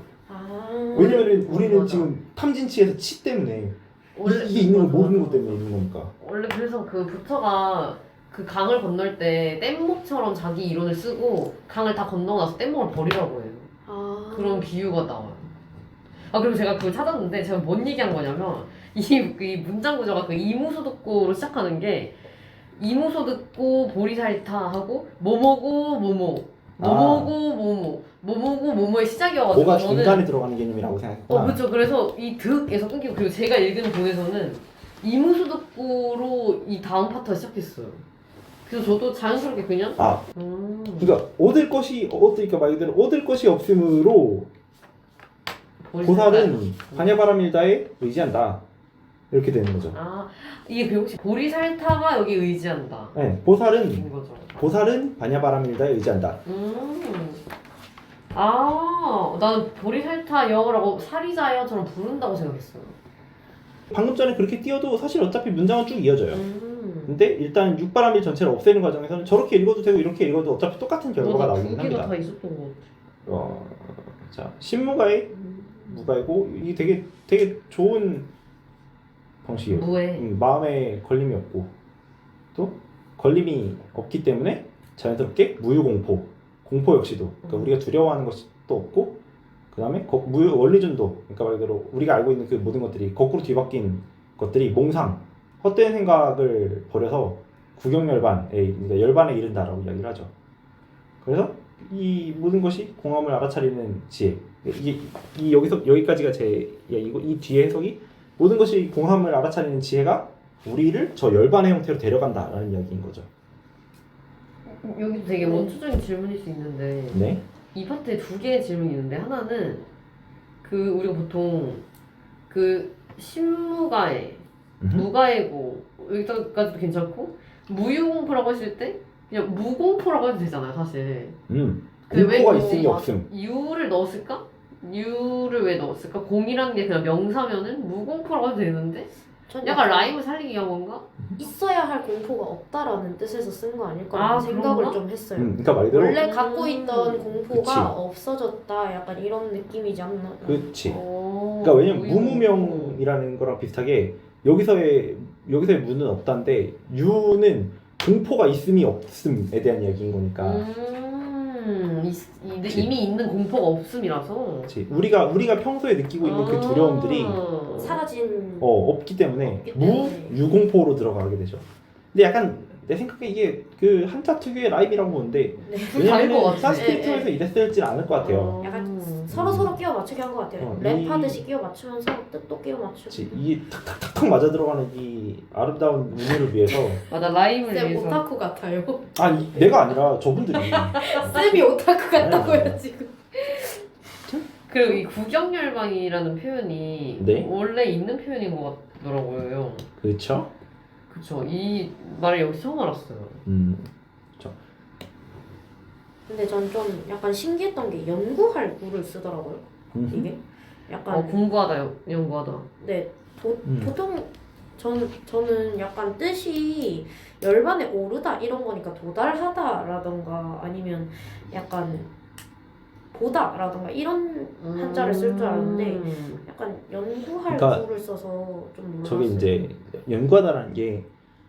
왜냐면 우리는 맞아. 지금 탐진치에서 치 때문에 원래 이게 있는 거 맞아, 모르는 맞아. 것 때문에 있는 거니까. 원래 그래서 그 부처가 그 강을 건널 때 뗏목처럼 자기 이론을 쓰고 강을 다 건너고 나서 뗏목을 버리라고 해요. 그런 비유가 나와요. 그리고 제가 그걸 찾았는데 제가 뭔 얘기한 거냐면 이 문장 구조가 그 이무소득고로 시작하는 게 이무소득고 보리살타 하고 뭐뭐고 뭐뭐 뭐뭐고 뭐뭐 뭐뭐고 뭐뭐의 시작이어가지고 뭐가 저는 중간에 들어가는 개념이라고 생각했구나. 그렇죠. 그래서 이 득에서 끊기고 그리고 제가 읽은 본에서는 이무소득고로 이 다음 파트가 시작했어요. 그래서 저도 자연스럽게 그냥 그러니까 얻을 것이 그러니까 말 그대로 얻을 것이 없으므로 보살은 반야바람일다에 의지한다. 이렇게 되는 거죠. 이게 그 혹시 보리살타가 여기 의지한다. 네, 인 거죠. 보살은 반야바람일다에 의지한다. 나는 보리살타여라고 사리자여처럼 부른다고 생각했어요. 방금 전에 그렇게 띄워도 사실 어차피 문장은 쭉 이어져요. 근데 일단 육바람일 전체를 없애는 과정에서는 저렇게 읽어도 되고 이렇게 읽어도 어차피 똑같은 결과가 나오긴 두 개가 합니다. 다 있었던 것 같아. 자, 신무가의 무가이고 이게 되게 좋은 방식이에요. 무에. 마음에 걸림이 없고 또 걸림이 없기 때문에 자연스럽게 무유공포, 공포 역시도 그러니까 우리가 두려워하는 것도 없고 그 다음에 무유 원리준도 그러니까 말 그대로 우리가 알고 있는 그 모든 것들이 거꾸로 뒤바뀐 것들이 몽상, 헛된 생각을 버려서 구경열반에 그러니까 열반에 이른다라고 이야기를 하죠. 그래서 이 모든 것이 공함을 알아차리는 지혜. 이 여기까지가 제 이야기고 이 뒤에 해석이 모든 것이 공함을 알아차리는 지혜가 우리를 저 열반의 형태로 데려간다라는 이야기인 거죠. 여기도 되게 원초적인 질문일 수 있는데 네. 이 파트에 두 개의 질문이 있는데 하나는 그 우리가 보통 그 신무가에 무가에고 여기까지도 괜찮고 무유공포라고 했을 때 그냥 무공포라고 해도 되잖아요 사실. 근데 왜 공포가 있음이 없음. 유를 넣었을까? 유를 왜 넣었을까? 공이라는 게 그냥 명사면은 무공포라고 해도 되는데 전 약간 라임을 살리기 위한 건가? 있어야 할 공포가 없다라는 뜻에서 쓴 거 아닐까 생각을 그런가? 좀 했어요. 그러니까 말 그대로 원래 갖고 있던 공포가 그치. 없어졌다 약간 이런 느낌이지 않나. 그렇지. 그러니까 왜냐면 무무명이라는 거랑 비슷하게 여기서의 무는 없다인데 유는 공포가 있음이 없음에 대한 이야기인 거니까. 이미 있는 공포가 없음이라서. 그치. 우리가 평소에 느끼고 있는 그 두려움들이 사라진 없기 때문에 없기 때문에. 무유공포로 들어가게 되죠. 근데 약간 내 생각에 이게 그 한자 특유의 라임이라고 보는데 네. 왜냐면 산스크리트에서 이랬을지 않을 것 같아요. 약간 서로 끼워 맞추게 한 것 같아요. 랩하듯이 끼워 맞추면서 뜻도 끼워 맞추고. 그치. 이 탁탁탁탁 맞아 들어가는 이 아름다운 문을 위해서 맞아 라임을 쌤 위해서. 오타쿠 같아요. 내가 아니라 저분들이 쌤이 오타쿠 같다고요 지금. 그리고 이 구경열방이라는 표현이 네. 원래 있는 표현인 것 같더라고요. 그렇죠. 그쵸. 이 말을 여기서 처음 알았어요. 그렇죠. 근데 전 좀 약간 신기했던 게 연구할 구를 쓰더라고요. 이게 약간 공부하다 연구하다. 네 음. 보통 저는 약간 뜻이 열반에 오르다 이런 거니까 도달하다라던가 아니면 약간 보다라던가 이런 한자를 쓸 줄 알았는데 약간 연구할 그러니까 구를 써서 좀 놀랐어요. 저게 이제 연구하다라는 게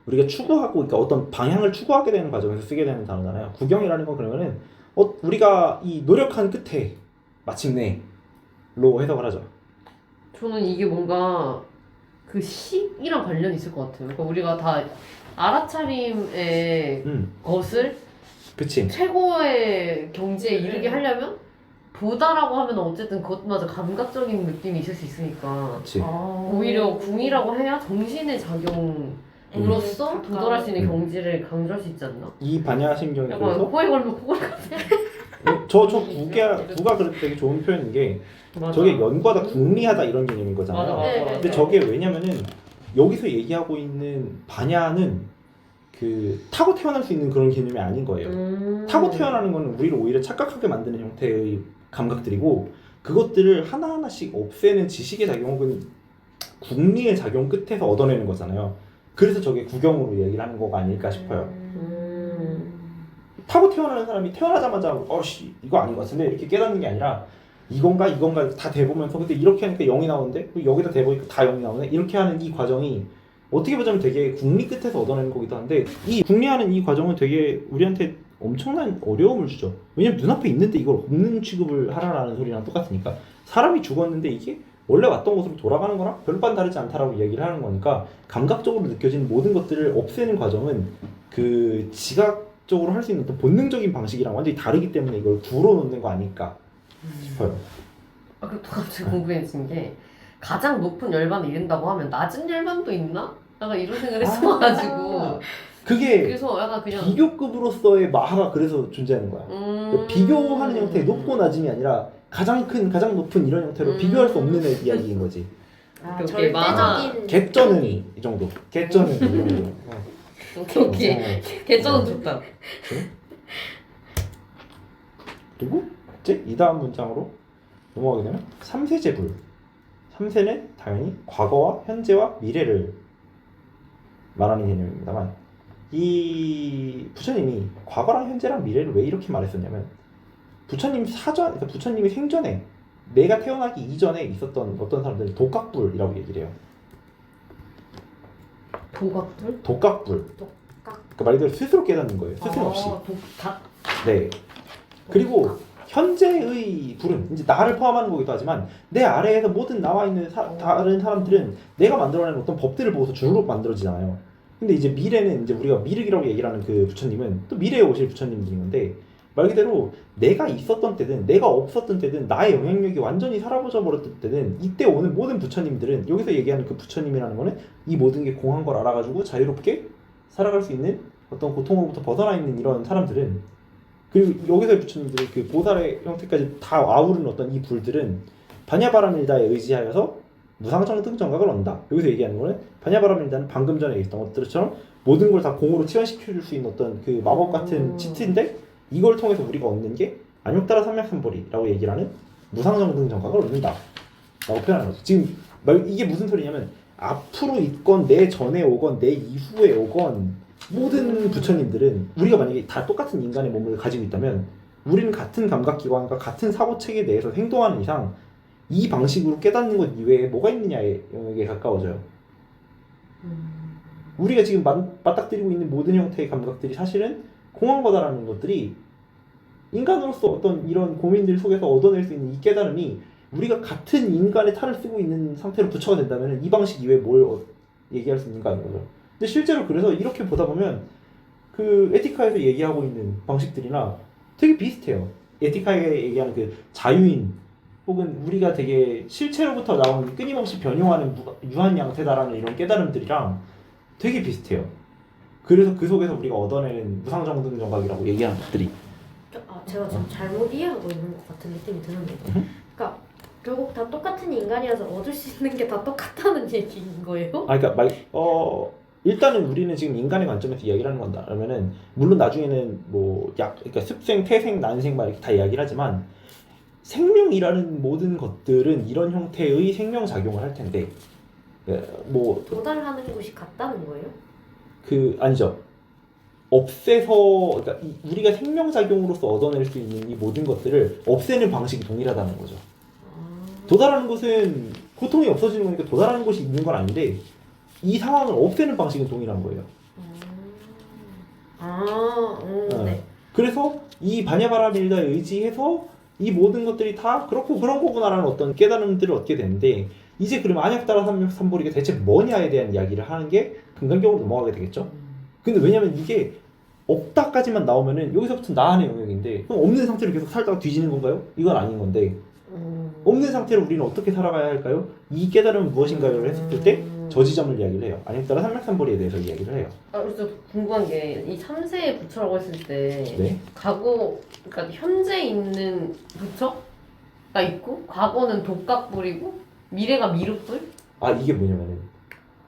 우리가 추구하고 그러니까 어떤 방향을 추구하게 되는 과정에서 쓰게 되는 단어잖아요. 구경이라는 건 그러면은 우리가 이 노력한 끝에 마침내로 해석을 하죠. 저는 이게 뭔가 그 식이랑 관련이 있을 것 같아요. 그러니까 우리가 다 알아차림의 것을 그치. 최고의 경지에 이르게 하려면 보다라고 하면 어쨌든 그것마저 감각적인 느낌이 있을 수 있으니까 그치. 오히려 궁이라고 해야 정신의 작용으로서 도달할 수 있는 경지를 강조할 수 있지 않나? 이 반야신경에 약간 그래서 코에 걸면 코골 같아. 저 구가 그래도 되게 좋은 표현인 게 맞아. 저게 연구하다 궁리하다 이런 개념인 거잖아요. 맞아. 근데 저게 왜냐면은 여기서 얘기하고 있는 반야는 그 타고 태어날 수 있는 그런 개념이 아닌 거예요. 타고 태어나는 거는 우리를 오히려 착각하게 만드는 형태의 감각들이고 그것들을 하나하나씩 없애는 지식의 작용 혹은 궁리의 작용 끝에서 얻어내는 거잖아요. 그래서 저게 구경으로 얘기를 하는 거가 아닐까 싶어요. 타고 태어나는 사람이 태어나자마자 어씨 이거 아닌 것 같은데 이렇게 깨닫는 게 아니라 이건가 다 대보면서 근데 이렇게 하니까 0이 나오는데 여기다 대보니까 다 0이 나오네 이렇게 하는 이 과정이 어떻게 보자면 되게 궁리 끝에서 얻어내는 거기도 한데 이 궁리하는 이 과정은 되게 우리한테 엄청난 어려움을 주죠. 왜냐면 눈앞에 있는데 이걸 없는 취급을 하라라는 소리랑 똑같으니까 사람이 죽었는데 이게 원래 왔던 곳으로 돌아가는 거랑 별반 다르지 않다라고 얘기를 하는 거니까 감각적으로 느껴지는 모든 것들을 없애는 과정은 그 지각적으로 할 수 있는 어떤 본능적인 방식이랑 완전히 다르기 때문에 이걸 구로 놓는 거 아닐까 싶어요. 그리고 또 갑자기 궁금해진 게 가장 높은 열반을 이룬다고 하면 낮은 열반도 있나? 약간 이런 생각을 했어가지고 그게 그래서 약간 그냥 비교급으로서의 마하가 그래서 존재하는 거야. 그러니까 비교하는 형태의 높고 낮음이 아니라 가장 큰, 가장 높은 이런 형태로 비교할 수 없는 이야기인 거지. 절대적인 개쩌는 이 정도. 개쩌는 이 정도. 오케이. 개쩌는 좋다. 그리고 이제 이 다음 문장으로 넘어가게 되면 3세제불. 3세는 당연히 과거와 현재와 미래를 말하는 개념입니다만 이 부처님이 과거랑 현재랑 미래를 왜 이렇게 말했었냐면 그러니까 부처님이 생전에 내가 태어나기 이전에 있었던 어떤 사람들은 독각불이라고 얘기를 해요. 도각들? 독각불. 그러니까 말 그대로 스스로 깨닫는 거예요. 스승 없이. 독각? 네. 그리고 현재의 불은 이제 나를 포함하는 거기도 하지만 내 아래에서 모든 나와 있는 다른 사람들은 내가 만들어낸 어떤 법들을 보고서 주로 만들어지잖아요. 근데 이제 미래는 이제 우리가 미륵이라고 얘기를 하는 그 부처님은 또 미래에 오실 부처님들인 건데 말 그대로 내가 있었던 때든 내가 없었던 때든 나의 영향력이 완전히 사라져 버렸을 때든 이때 오는 모든 부처님들은 여기서 얘기하는 그 부처님이라는 거는 이 모든 게 공한 걸 알아가지고 자유롭게 살아갈 수 있는 어떤 고통으로부터 벗어나 있는 이런 사람들은 그리고 여기서의 부처님들의 그 보살의 형태까지 다 아우르는 어떤 이 불들은 반야바라밀다에 의지하여서 무상정등 정각을 얻는다. 여기서 얘기하는 거는 반야바라밀다는 방금 전에 있던 것들처럼 모든 걸 다 공으로 치환시켜줄 수 있는 어떤 그 마법 같은 치트인데 이걸 통해서 우리가 얻는 게 안욕따라 삼맥삼보리라고 얘기를 하는 무상정등 정각을 얻는다 라고 표현하는 거죠. 지금 이게 무슨 소리냐면 앞으로 있건 내 전에 오건 내 이후에 오건 모든 부처님들은 우리가 만약에 다 똑같은 인간의 몸을 가지고 있다면 우리는 같은 감각기관과 같은 사고체계 내에서 행동하는 이상 이 방식으로 깨닫는 것 이외에 뭐가 있느냐에 영역에 가까워져요. 우리가 지금 맞닥뜨리고 있는 모든 형태의 감각들이 사실은 공한 거다라는 것들이 인간으로서 어떤 이런 고민들 속에서 얻어낼 수 있는 이 깨달음이 우리가 같은 인간의 탈을 쓰고 있는 상태로 부처가 된다면 이 방식 이외에 뭘 얘기할 수 있는가 하는 거죠. 근데 실제로 그래서 이렇게 보다 보면 그 에티카에서 얘기하고 있는 방식들이나 되게 비슷해요. 에티카에 얘기하는 그 자유인 혹은 우리가 되게 실체로부터 나온 끊임없이 변형하는 유한 양태다라는 이런 깨달음들이랑 되게 비슷해요. 그래서 그 속에서 우리가 얻어내는 무상정등 정각이라고 얘기하는 것들이 제가 지금 잘못 이해하고 있는 것 같은 느낌이 드는데 그러니까 결국 다 똑같은 인간이라서 얻을 수 있는 게 다 똑같다는 얘기인 거예요? 그러니까 일단은 우리는 지금 인간의 관점에서 이야기를 하는 건다. 그러면은 물론 나중에는 뭐 그러니까 습생, 태생, 난생 막 이렇게 다 이야기를 하지만 생명이라는 모든 것들은 이런 형태의 생명 작용을 할 텐데 뭐 도달하는 곳이 같다는 거예요? 그 아니죠. 없애서 그러니까 우리가 생명 작용으로서 얻어낼 수 있는 이 모든 것들을 없애는 방식이 동일하다는 거죠. 도달하는 것은 고통이 없어지는 거니까 도달하는 곳이 있는 건 아닌데 이 상황을 없애는 방식은 동일한 거예요. 네. 그래서 이 바냐바라밀다에 의지해서 이 모든 것들이 다 그렇고 그런 거구나라는 어떤 깨달음들을 얻게 되는데 이제 그럼 안약따라 삼백삼보리가 대체 뭐냐에 대한 이야기를 하는 게 근간적으로 넘어가게 되겠죠. 근데 왜냐면 이게 없다까지만 나오면은 여기서부터 나한의 영역인데 그럼 없는 상태로 계속 살다가 뒤지는 건가요? 이건 아닌 건데 없는 상태로 우리는 어떻게 살아가야 할까요? 이 깨달음은 무엇인가요를 했을 때 저 지점을 이야기를 해요. 안약따라 삼백삼보리에 대해서 이야기를 해요. 그래서 궁금한 게 이 3세의 부처라고 했을 때 네. 과거, 그러니까 현재 있는 부처가 있고 과거는 독각불이고 미래가 미륵불? 아 이게 뭐냐면은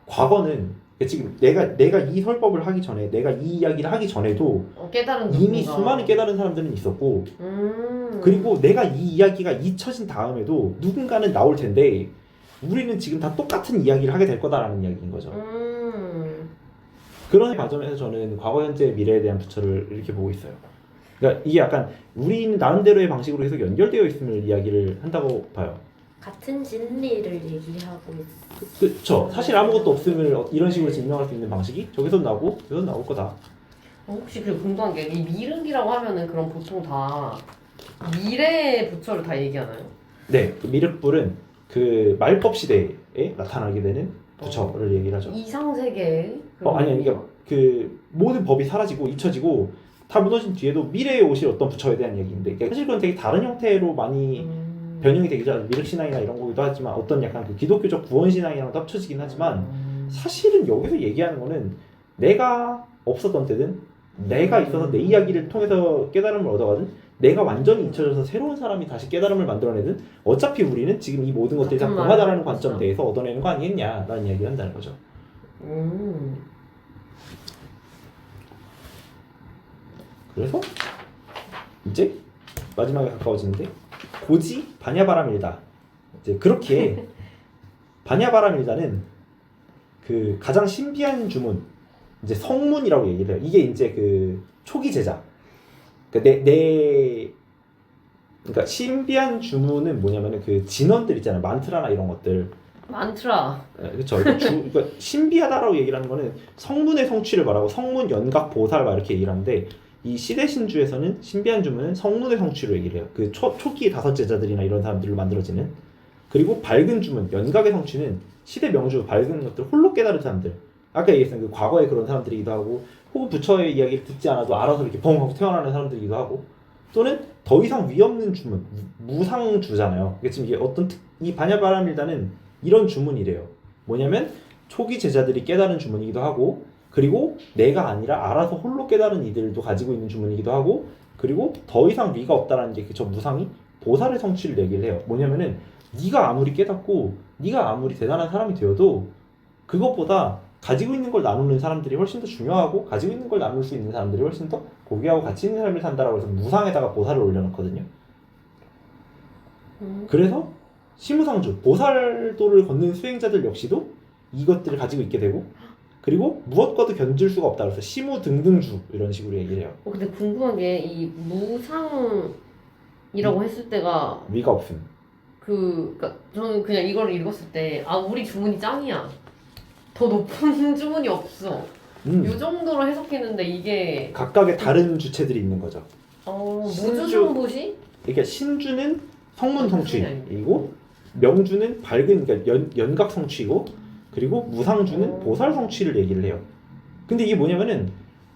과거는 지금 내가 이 설법을 하기 전에 내가 이 이야기를 하기 전에도 깨달은 이미 누군가. 수많은 깨달은 사람들은 있었고 그리고 내가 이 이야기가 잊혀진 다음에도 누군가는 나올 텐데 우리는 지금 다 똑같은 이야기를 하게 될 거다라는 이야기인 거죠. 그런 과정에서 저는 과거, 현재, 미래에 대한 부처를 이렇게 보고 있어요. 그러니까 이게 약간 우리는 나름대로의 방식으로 계속 연결되어 있음을 이야기를 한다고 봐요. 같은 진리를 얘기하고 있어. 그렇죠. 사실 아무것도 없음을 이런 식으로 증명할 수 있는 방식이 저기서 나오고 저기서 나올 거다. 혹시 그 궁금한 게 이 미륵이라고 하면은 그럼 보통 다 미래의 부처를 다 얘기하나요? 네, 그 미륵불은 그 말법 시대에 나타나게 되는 부처를 얘기를 하죠. 이상세계의 아니 그러니까 그 모든 법이 사라지고 잊혀지고 다 무너진 뒤에도 미래에 오실 어떤 부처에 대한 얘기인데 그러니까 사실 그건 되게 다른 형태로 많이 변형이 되기도 하죠. 미륵신앙이나 이런 거기도 하지만 어떤 약간 그 기독교적 구원신앙이랑 합쳐지긴 하지만 사실은 여기서 얘기하는 거는 내가 없었던 때든 내가 있어서 내 이야기를 통해서 깨달음을 얻어가든 내가 완전히 잊혀져서 새로운 사람이 다시 깨달음을 만들어내든 어차피 우리는 지금 이 모든 것들이 다 같은 공하다라는 말이죠. 관점 내에서 얻어내는 거 아니겠냐라는 이야기를 한다는 거죠. 그래서 이제 마지막에 가까워지는데 고지 바냐바라밀다. 이제 그렇게 바냐바라밀다는 그 가장 신비한 주문, 이제 성문이라고 얘기를 해요. 이게 이제 그 초기 제자. 그러니까 그러니까 신비한 주문은 뭐냐면은 그 진원들 있잖아요. 만트라나 이런 것들. 만트라. 그렇죠. 그러니까 신비하다라고 얘기를 하는 거는 성문의 성취를 말하고 성문, 연각, 보살 막 이렇게 얘기를 하는데 이 시대신주에서는 신비한 주문은 성문의 성취로 얘기를 해요. 그 초기 다섯 제자들이나 이런 사람들로 만들어지는. 그리고 밝은 주문, 연각의 성취는 시대 명주 밝은 것들 홀로 깨달은 사람들. 아까 얘기했던 그 과거에 그런 사람들이기도 하고 혹은 부처의 이야기를 듣지 않아도 알아서 이렇게 벙 하고 태어나는 사람들이기도 하고 또는 더 이상 위 없는 주문, 무상주잖아요. 그러니까 지금 이게 어떤 이 바냐바라밀다는 이런 주문이래요. 뭐냐면 초기 제자들이 깨달은 주문이기도 하고 그리고 내가 아니라 알아서 홀로 깨달은 이들도 가지고 있는 주문이기도 하고 그리고 더 이상 위가 없다라는 게 저 무상이 보살의 성취를 얘기를 해요. 뭐냐면은 네가 아무리 깨닫고 네가 아무리 대단한 사람이 되어도 그것보다 가지고 있는 걸 나누는 사람들이 훨씬 더 중요하고 가지고 있는 걸 나눌 수 있는 사람들이 훨씬 더 고귀하고 가치 있는 삶을 산다라고 해서 무상에다가 보살을 올려놓거든요. 그래서 시무상주, 보살도를 걷는 수행자들 역시도 이것들을 가지고 있게 되고 그리고 무엇과도 견줄 수가 없다 그래서 시무등등주 이런 식으로 얘기를 해요. 근데 궁금한 게 이 무상이라고 했을 때가 위가 없음. 그러니까 저는 그냥 이걸 읽었을 때 우리 주문이 짱이야. 더 높은 주문이 없어. 이 정도로 해석했는데 이게 각각의 다른 주체들이 있는 거죠. 무주중부시? 그러니까 신주는 성문 성취이고 명주는 밝은 그러니까 연각 성취이고 그리고 무상주는 보살 성취를 얘기를 해요. 근데 이게 뭐냐면은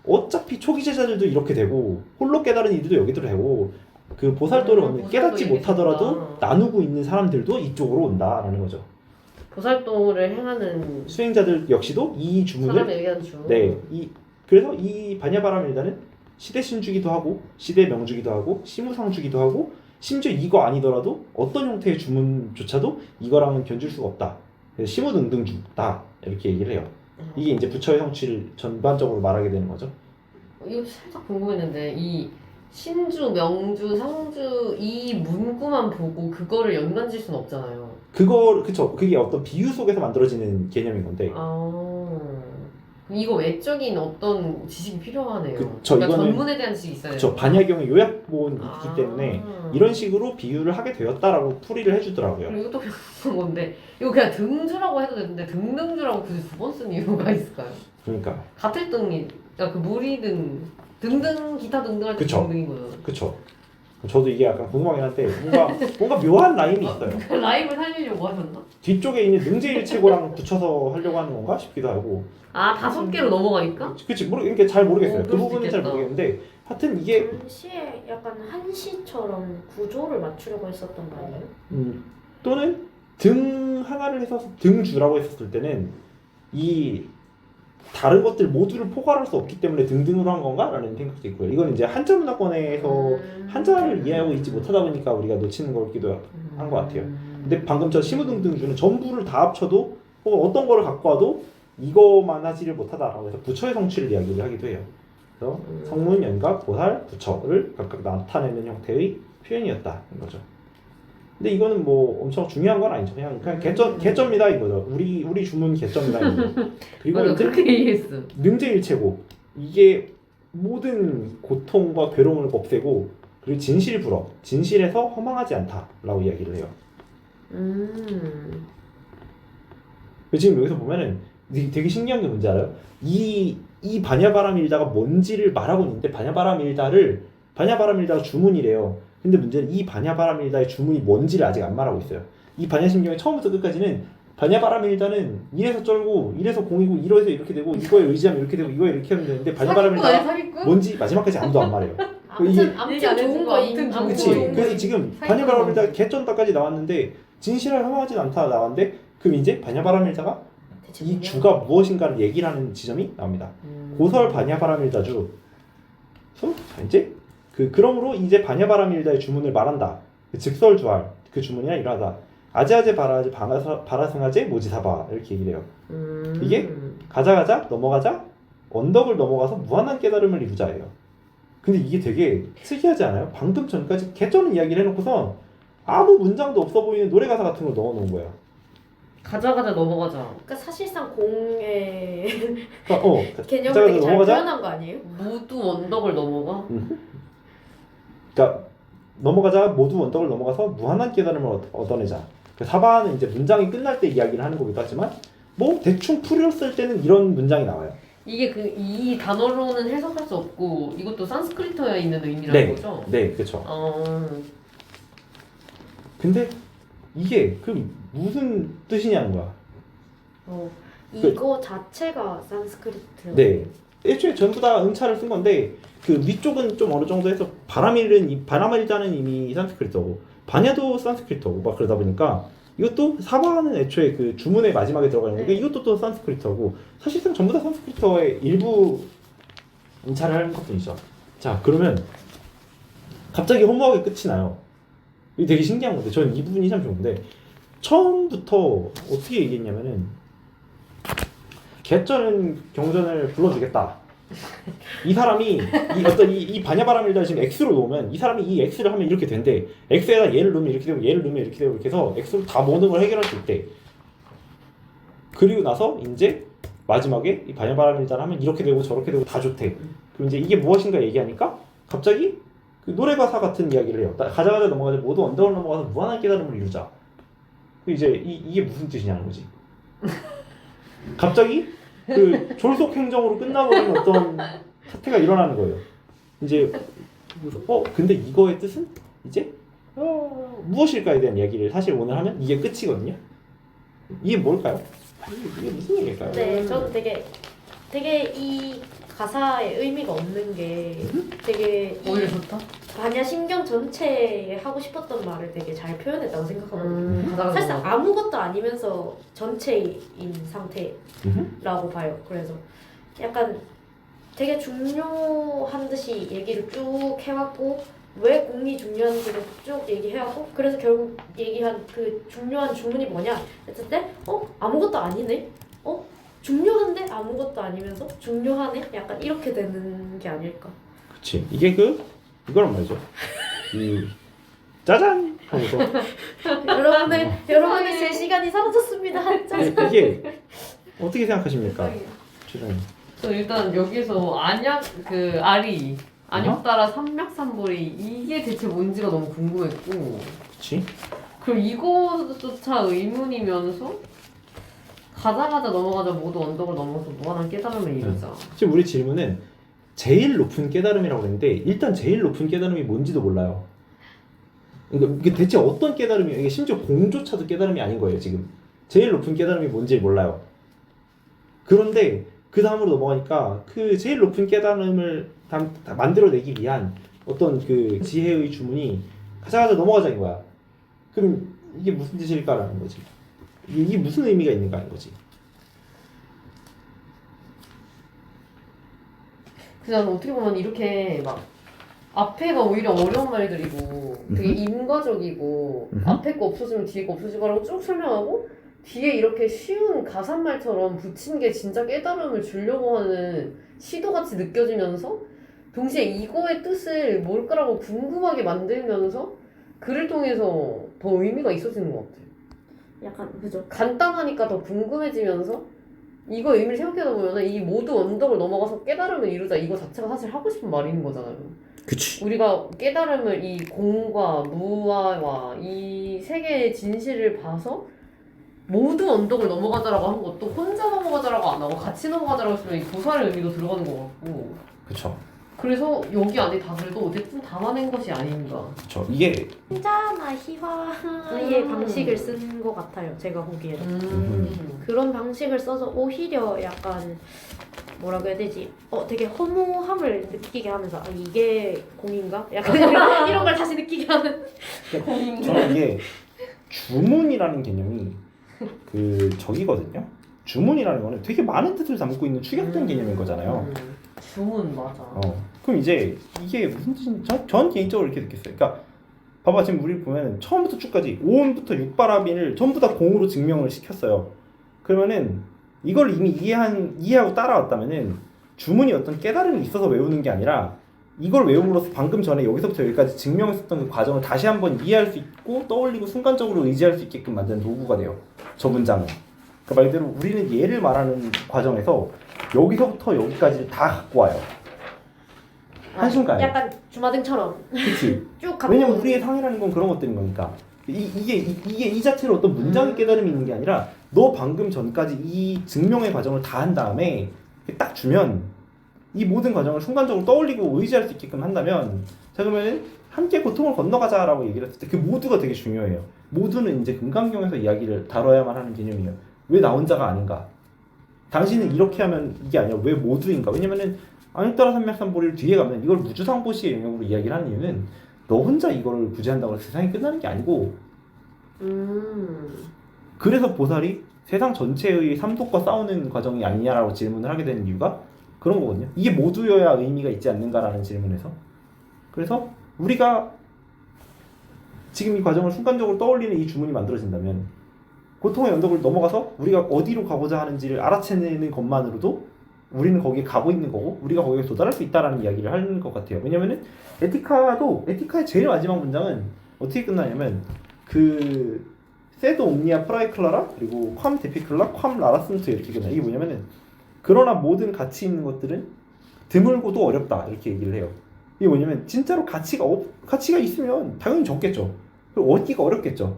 어차피 초기 제자들도 이렇게 되고 홀로 깨달은 이들도 여기도 되고 그 보살도를 얻는 깨닫지 못하더라도 나누고 있는 사람들도 이쪽으로 온다라는 거죠. 보살도를 행하는 수행자들 역시도 이 주문을 사람에 의한 주. 그래서 이 바냐바라밀다는 시대 신주기도 하고 시대 명주기도 하고 시무상주기도 하고 심지어 이거 아니더라도 어떤 형태의 주문조차도 이거랑은 견줄 수가 없다. 그래서 시무등등주다 이렇게 얘기를 해요. 이게 이제 부처의 성취를 전반적으로 말하게 되는 거죠. 이거 살짝 궁금했는데 이 신주, 명주, 상주 이 문구만 보고 그거를 연관질 수는 없잖아요. 그쵸. 그게 어떤 비유 속에서 만들어지는 개념인 건데. 이거 외적인 어떤 지식이 필요하네요. 그쵸, 그러니까 이거는- 전문에 대한 지식이 있어야 그쵸. 돼요. 반야경의 요약본이 있기 때문에 이런 식으로 비유를 하게 되었다라고 풀이를 해주더라고요. 그리고 이것도 그런 건데 이거 그냥 등주라고 해도 되는데 등등주라고 굳이 두 번 쓴 이유가 있을까요? 그러니까 같을 등이 그러니까 그 무리등 등등 기타 등등 할 때 그쵸. 등등인 거죠. 그쵸. 저도 이게 약간 궁금하긴 한데 뭔가 묘한 라임이 있어요. 그 라임을 살리려고 하셨나? 뒤쪽에 있는 능제일체고랑 붙여서 하려고 하는 건가 싶기도 하고. 아 5개로 넘어가니까? 그치 그러니까 잘 모르겠어요. 오, 그 그럴 수 부분은 잘 있겠다. 모르겠는데 하여튼 이게 당시에 약간 한시처럼 구조를 맞추려고 했었던 거 아니에요? 또는 등 하나를 해서 등주라고 했었을 때는 이 다른 것들 모두를 포괄할 수 없기 때문에 등등으로 한 건가라는 생각도 있고요. 이건 이제 한자 문화권에서 한자를 이해하고 있지 못하다 보니까 우리가 놓치는 거기도 한 것 같아요. 근데 방금 저 시무등등주는 전부를 다 합쳐도 어떤 거를 갖고 와도 이거만 하지를 못하다라고 해서 부처의 성취를 이야기를 하기도 해요. 그래서 성문, 연각, 보살, 부처를 각각 나타내는 형태의 표현이었다는 거죠. 근데 이거는 뭐 엄청 중요한 건 아니죠. 그냥 개점이다 이거죠. 우리 주문 개점이다 이거. 그리고 맞아 이제 그렇게 이해했어. 능제일체고 이게 모든 고통과 괴로움을 없애고 그리고 진실불어 진실에서 허망하지 않다라고 이야기를 해요. 지금 여기서 보면은 되게 신기한 게 뭔지 알아요? 이 반야바라밀다가 뭔지를 말하고 있는데 반야바라밀다가 주문이래요. 근데 문제는 이 반야바라밀다의 주문이 뭔지를 아직 안 말하고 있어요. 이 반야심경의 처음부터 끝까지는 반야바라밀다는 이래서 쩔고 이래서 공이고 이래서 이렇게 되고 이거에 의지하면 이렇게 되고 이거에 이렇게 하면 되는데 반야바라밀다가 사기꾼? 뭔지 마지막까지 아무도 안 말해요. 아무튼 얘기 안 좋은 해주고 거임. 아무튼 아무튼 그치. 좋은 좋은 그래서 거임. 지금 사이코가 반야바라밀다가 개쩐다까지 나왔는데 진실을 허망하진 않다 나왔는데 그럼 이제 반야바라밀다가 대체 이 뭐냐? 주가 무엇인가를 얘기를 하는 지점이 나옵니다. 고설 반야바라밀다주. 그래서 이제 그러므로 이제 반야바라밀다의 주문을 말한다. 그 즉설주할 그 주문이나 이러하다. 아제아제 바라제 바라승아제 모지사바 이렇게 얘기를 해요. 이게 가자 넘어가자 언덕을 넘어가서 무한한 깨달음을 이루자예요. 근데 이게 되게 특이하지 않아요? 방금 전까지 개쩌는 이야기를 해놓고선 아무 문장도 없어 보이는 노래 가사 같은 걸 넣어놓은 거예요. 가자 넘어가자. 그러니까 사실상 공의 그러니까 개념을 가자, 되게 잘 넘어가자? 표현한 거 아니에요? 모두 언덕을 넘어가? 그러니까 넘어가자 모두 언덕을 넘어가서 무한한 깨달음을 얻어내자. 그 사바는 이제 문장이 끝날 때 이야기를 하는 거기도 하지만 뭐 대충 풀었을 때는 이런 문장이 나와요. 이게 이 단어로는 해석할 수 없고 이것도 산스크리트어에 있는 의미라는 거죠? 네, 그렇죠. 근데 이게 그 무슨 뜻이냐는 거야. 이거 자체가 산스크리트. 네. 애초에 전부 다 응차를 쓴 건데 그 위쪽은 좀 어느 정도 해서 바라밀자는 이미 산스크리트어고 반야도 산스크리트어고 막 그러다 보니까 이것도 사바는 애초에 그 주문의 마지막에 들어가 있는 게 이것도 또 산스크리트어고 사실상 전부 다 산스크리트어의 일부 응차를 하는 것뿐이죠. 자 그러면 갑자기 허무하게 끝이 나요. 이게 되게 신기한 건데 저는 이 부분이 참 좋은데 처음부터 어떻게 얘기했냐면은 개쩌는 경전을 불러주겠다. 이 사람이 이 반야바라밀다를 지금 X로 놓으면 이 사람이 이 X를 하면 이렇게 된대. X에다 얘를 넣으면 이렇게 되고 얘를 넣으면 이렇게 되고 이렇게 해서 X로 다 모든 걸 해결할 수 있대. 그리고 나서 이제 마지막에 이 반야바라밀다를 하면 이렇게 되고 저렇게 되고 다 좋대. 그럼 이제 이게 무엇인가 얘기하니까 갑자기 그 노래 가사 같은 이야기를 해요. 가자 넘어가자 모두 언덕을 넘어가서 무한한 깨달음을 이루자. 이제 이게 무슨 뜻이냐는 거지. 갑자기 그 졸속 행정으로 끝나버리는 어떤 사태가 일어나는 거예요. 이제 근데 이거의 뜻은 이제 무엇일까에 대한 이야기를 사실 오늘 하면 이게 끝이거든요. 이게 뭘까요? 이게 무슨 얘기일까요? 네, 저는 되게 이 가사의 의미가 없는 게 되게 오히려 좋다? 반야 신경 전체에 하고 싶었던 말을 되게 잘 표현했다고 생각하거든요. 가자 사실상 아무것도 아니면서 전체인 상태라고 봐요. 그래서 약간 되게 중요한 듯이 얘기를 쭉 해왔고 왜 공이 중요한지를 쭉 얘기해왔고 그래서 결국 얘기한 그 중요한 주문이 뭐냐 했을 때 아무것도 아니네? 중요한데 아무것도 아니면서 중요하네? 약간 이렇게 되는 게 아닐까. 그치. 이게 이거란 말이죠. 이 짜잔 하면서 여러분의 제 시간이 사라졌습니다. 짜잔. 이게 어떻게 생각하십니까, 최장님? 저 일단 여기서 아리 안역따라 삼맥삼보리 이게 대체 뭔지가 너무 궁금했고 그치? 그리고 이거조차 의문이면서 가자마자 넘어가자 모두 언덕을 넘어서 무한한 깨달음을 이루자. 지금 우리 질문은 제일 높은 깨달음이라고 했는데 일단 제일 높은 깨달음이 뭔지도 몰라요. 그러니까 이게 대체 어떤 깨달음이에요? 이게 심지어 공조차도 깨달음이 아닌 거예요. 지금 제일 높은 깨달음이 뭔지 몰라요. 그런데 그 다음으로 넘어가니까 그 제일 높은 깨달음을 다 만들어내기 위한 어떤 그 지혜의 주문이 가자가자 넘어가자인 거야. 그럼 이게 무슨 뜻일까라는 거지. 이게 무슨 의미가 있는가 하는 거지. 그냥 어떻게 보면 이렇게 막 앞에가 오히려 어려운 말들이고 되게 인과적이고 앞에 거 없어지면 뒤에 거 없어지고라고 쭉 설명하고 뒤에 이렇게 쉬운 가사말처럼 붙인 게 진짜 깨달음을 주려고 하는 시도같이 느껴지면서 동시에 이거의 뜻을 뭘까라고 궁금하게 만들면서 글을 통해서 더 의미가 있어지는 것 같아요. 약간 그죠. 간단하니까 더 궁금해지면서 이거 의미를 생각하다 보면 이 모두 언덕을 넘어가서 깨달음을 이루자 이거 자체가 사실 하고 싶은 말인 거잖아요. 그치. 우리가 깨달음을 이 공과 무아와 이 세계의 진실을 봐서 모두 언덕을 넘어가자라고 한 것도 혼자 넘어가자라고 안 하고 같이 넘어가자라고 했으면 이 도살의 의미도 들어가는 것 같고 그쵸. 그래서 여기 안에 다 그래도 어쨌든 담아낸 것이 아닌가. 그쵸. 이게 혼자나 희화의 방식을 쓴 것 같아요. 제가 보기에는. 그런 방식을 써서 오히려 약간 뭐라고 해야 되지? 되게 허무함을 느끼게 하면서 이게 공인가? 약간 이런 걸 다시 느끼게 하는. 저는 이게 주문이라는 개념이 저기거든요. 주문이라는 거는 되게 많은 뜻을 담고 있는 축약된 개념인 거잖아요. 주문 맞아. 그럼 이제 이게 무슨 뜻인지 전 개인적으로 이렇게 느꼈어요. 그러니까 봐봐, 지금 우리 보면 처음부터 쭉까지 5원부터 6바라비를 전부 다 공으로 증명을 시켰어요. 그러면은 이걸 이미 이해하고 따라왔다면은 주문이 어떤 깨달음이 있어서 외우는 게 아니라 이걸 외움으로써 방금 전에 여기서부터 여기까지 증명했었던 그 과정을 다시 한번 이해할 수 있고 떠올리고 순간적으로 의지할 수 있게끔 만드는 도구가 돼요. 저 문장은. 그 말대로 우리는 얘를 말하는 과정에서 여기서부터 여기까지 다 갖고 와요. 한순간에. 약간 주마등처럼 그치? 쭉 갖고. 왜냐면 우리의 상이라는 건 그런 것들인 거니까. 이게 이 자체로 어떤 문장의 깨달음이 있는 게 아니라 너 방금 전까지 이 증명의 과정을 다 한 다음에 딱 주면 이 모든 과정을 순간적으로 떠올리고 의지할 수 있게끔 한다면 자 그러면 함께 고통을 건너가자라고 얘기를 했을 때 그 모두가 되게 중요해요. 모두는 이제 금강경에서 이야기를 다뤄야만 하는 개념이에요. 왜 나 혼자가 아닌가? 당신은 이렇게 하면 이게 아니라 왜 모두인가? 왜냐면은 안역따라 삼맥삼보리를 뒤에 가면 이걸 무주상보시의 영역으로 이야기를 하는 이유는 너 혼자 이거를 구제한다고 해서 세상이 끝나는 게 아니고 그래서 보살이 세상 전체의 삼독과 싸우는 과정이 아니냐라고 질문을 하게 되는 이유가 그런 거거든요. 이게 모두여야 의미가 있지 않는가라는 질문에서 그래서 우리가 지금 이 과정을 순간적으로 떠올리는 이 주문이 만들어진다면 고통의 언덕을 넘어가서 우리가 어디로 가고자 하는지를 알아채는 것만으로도 우리는 거기에 가고 있는 거고 우리가 거기에 도달할 수 있다라는 이야기를 하는 것 같아요. 왜냐면은 에티카의 제일 마지막 문장은 어떻게 끝나냐면 세도 옴니아 프라이클라라 그리고 ความ데피클라 ความ라라슨트 이렇게 끝나. 이게 뭐냐면은 그러나 모든 가치 있는 것들은 드물고도 어렵다 이렇게 얘기를 해요. 이게 뭐냐면 진짜로 가치가 있으면 당연히 적겠죠. 그리고 얻기가 어렵겠죠.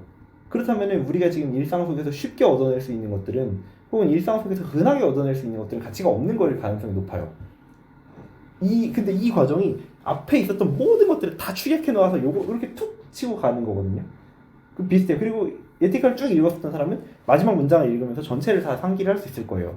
그렇다면은 우리가 지금 일상 속에서 쉽게 얻어낼 수 있는 것들은 혹은 일상 속에서 흔하게 얻어낼 수 있는 것들은 가치가 없는 거일 가능성이 높아요. 근데 이 과정이 앞에 있었던 모든 것들을 다 축약해 놓아서 요거 이렇게 툭 치고 가는 거거든요. 비슷해요. 그리고 에티카를 쭉 읽었던 사람은 마지막 문장을 읽으면서 전체를 다 상기를 할 수 있을 거예요.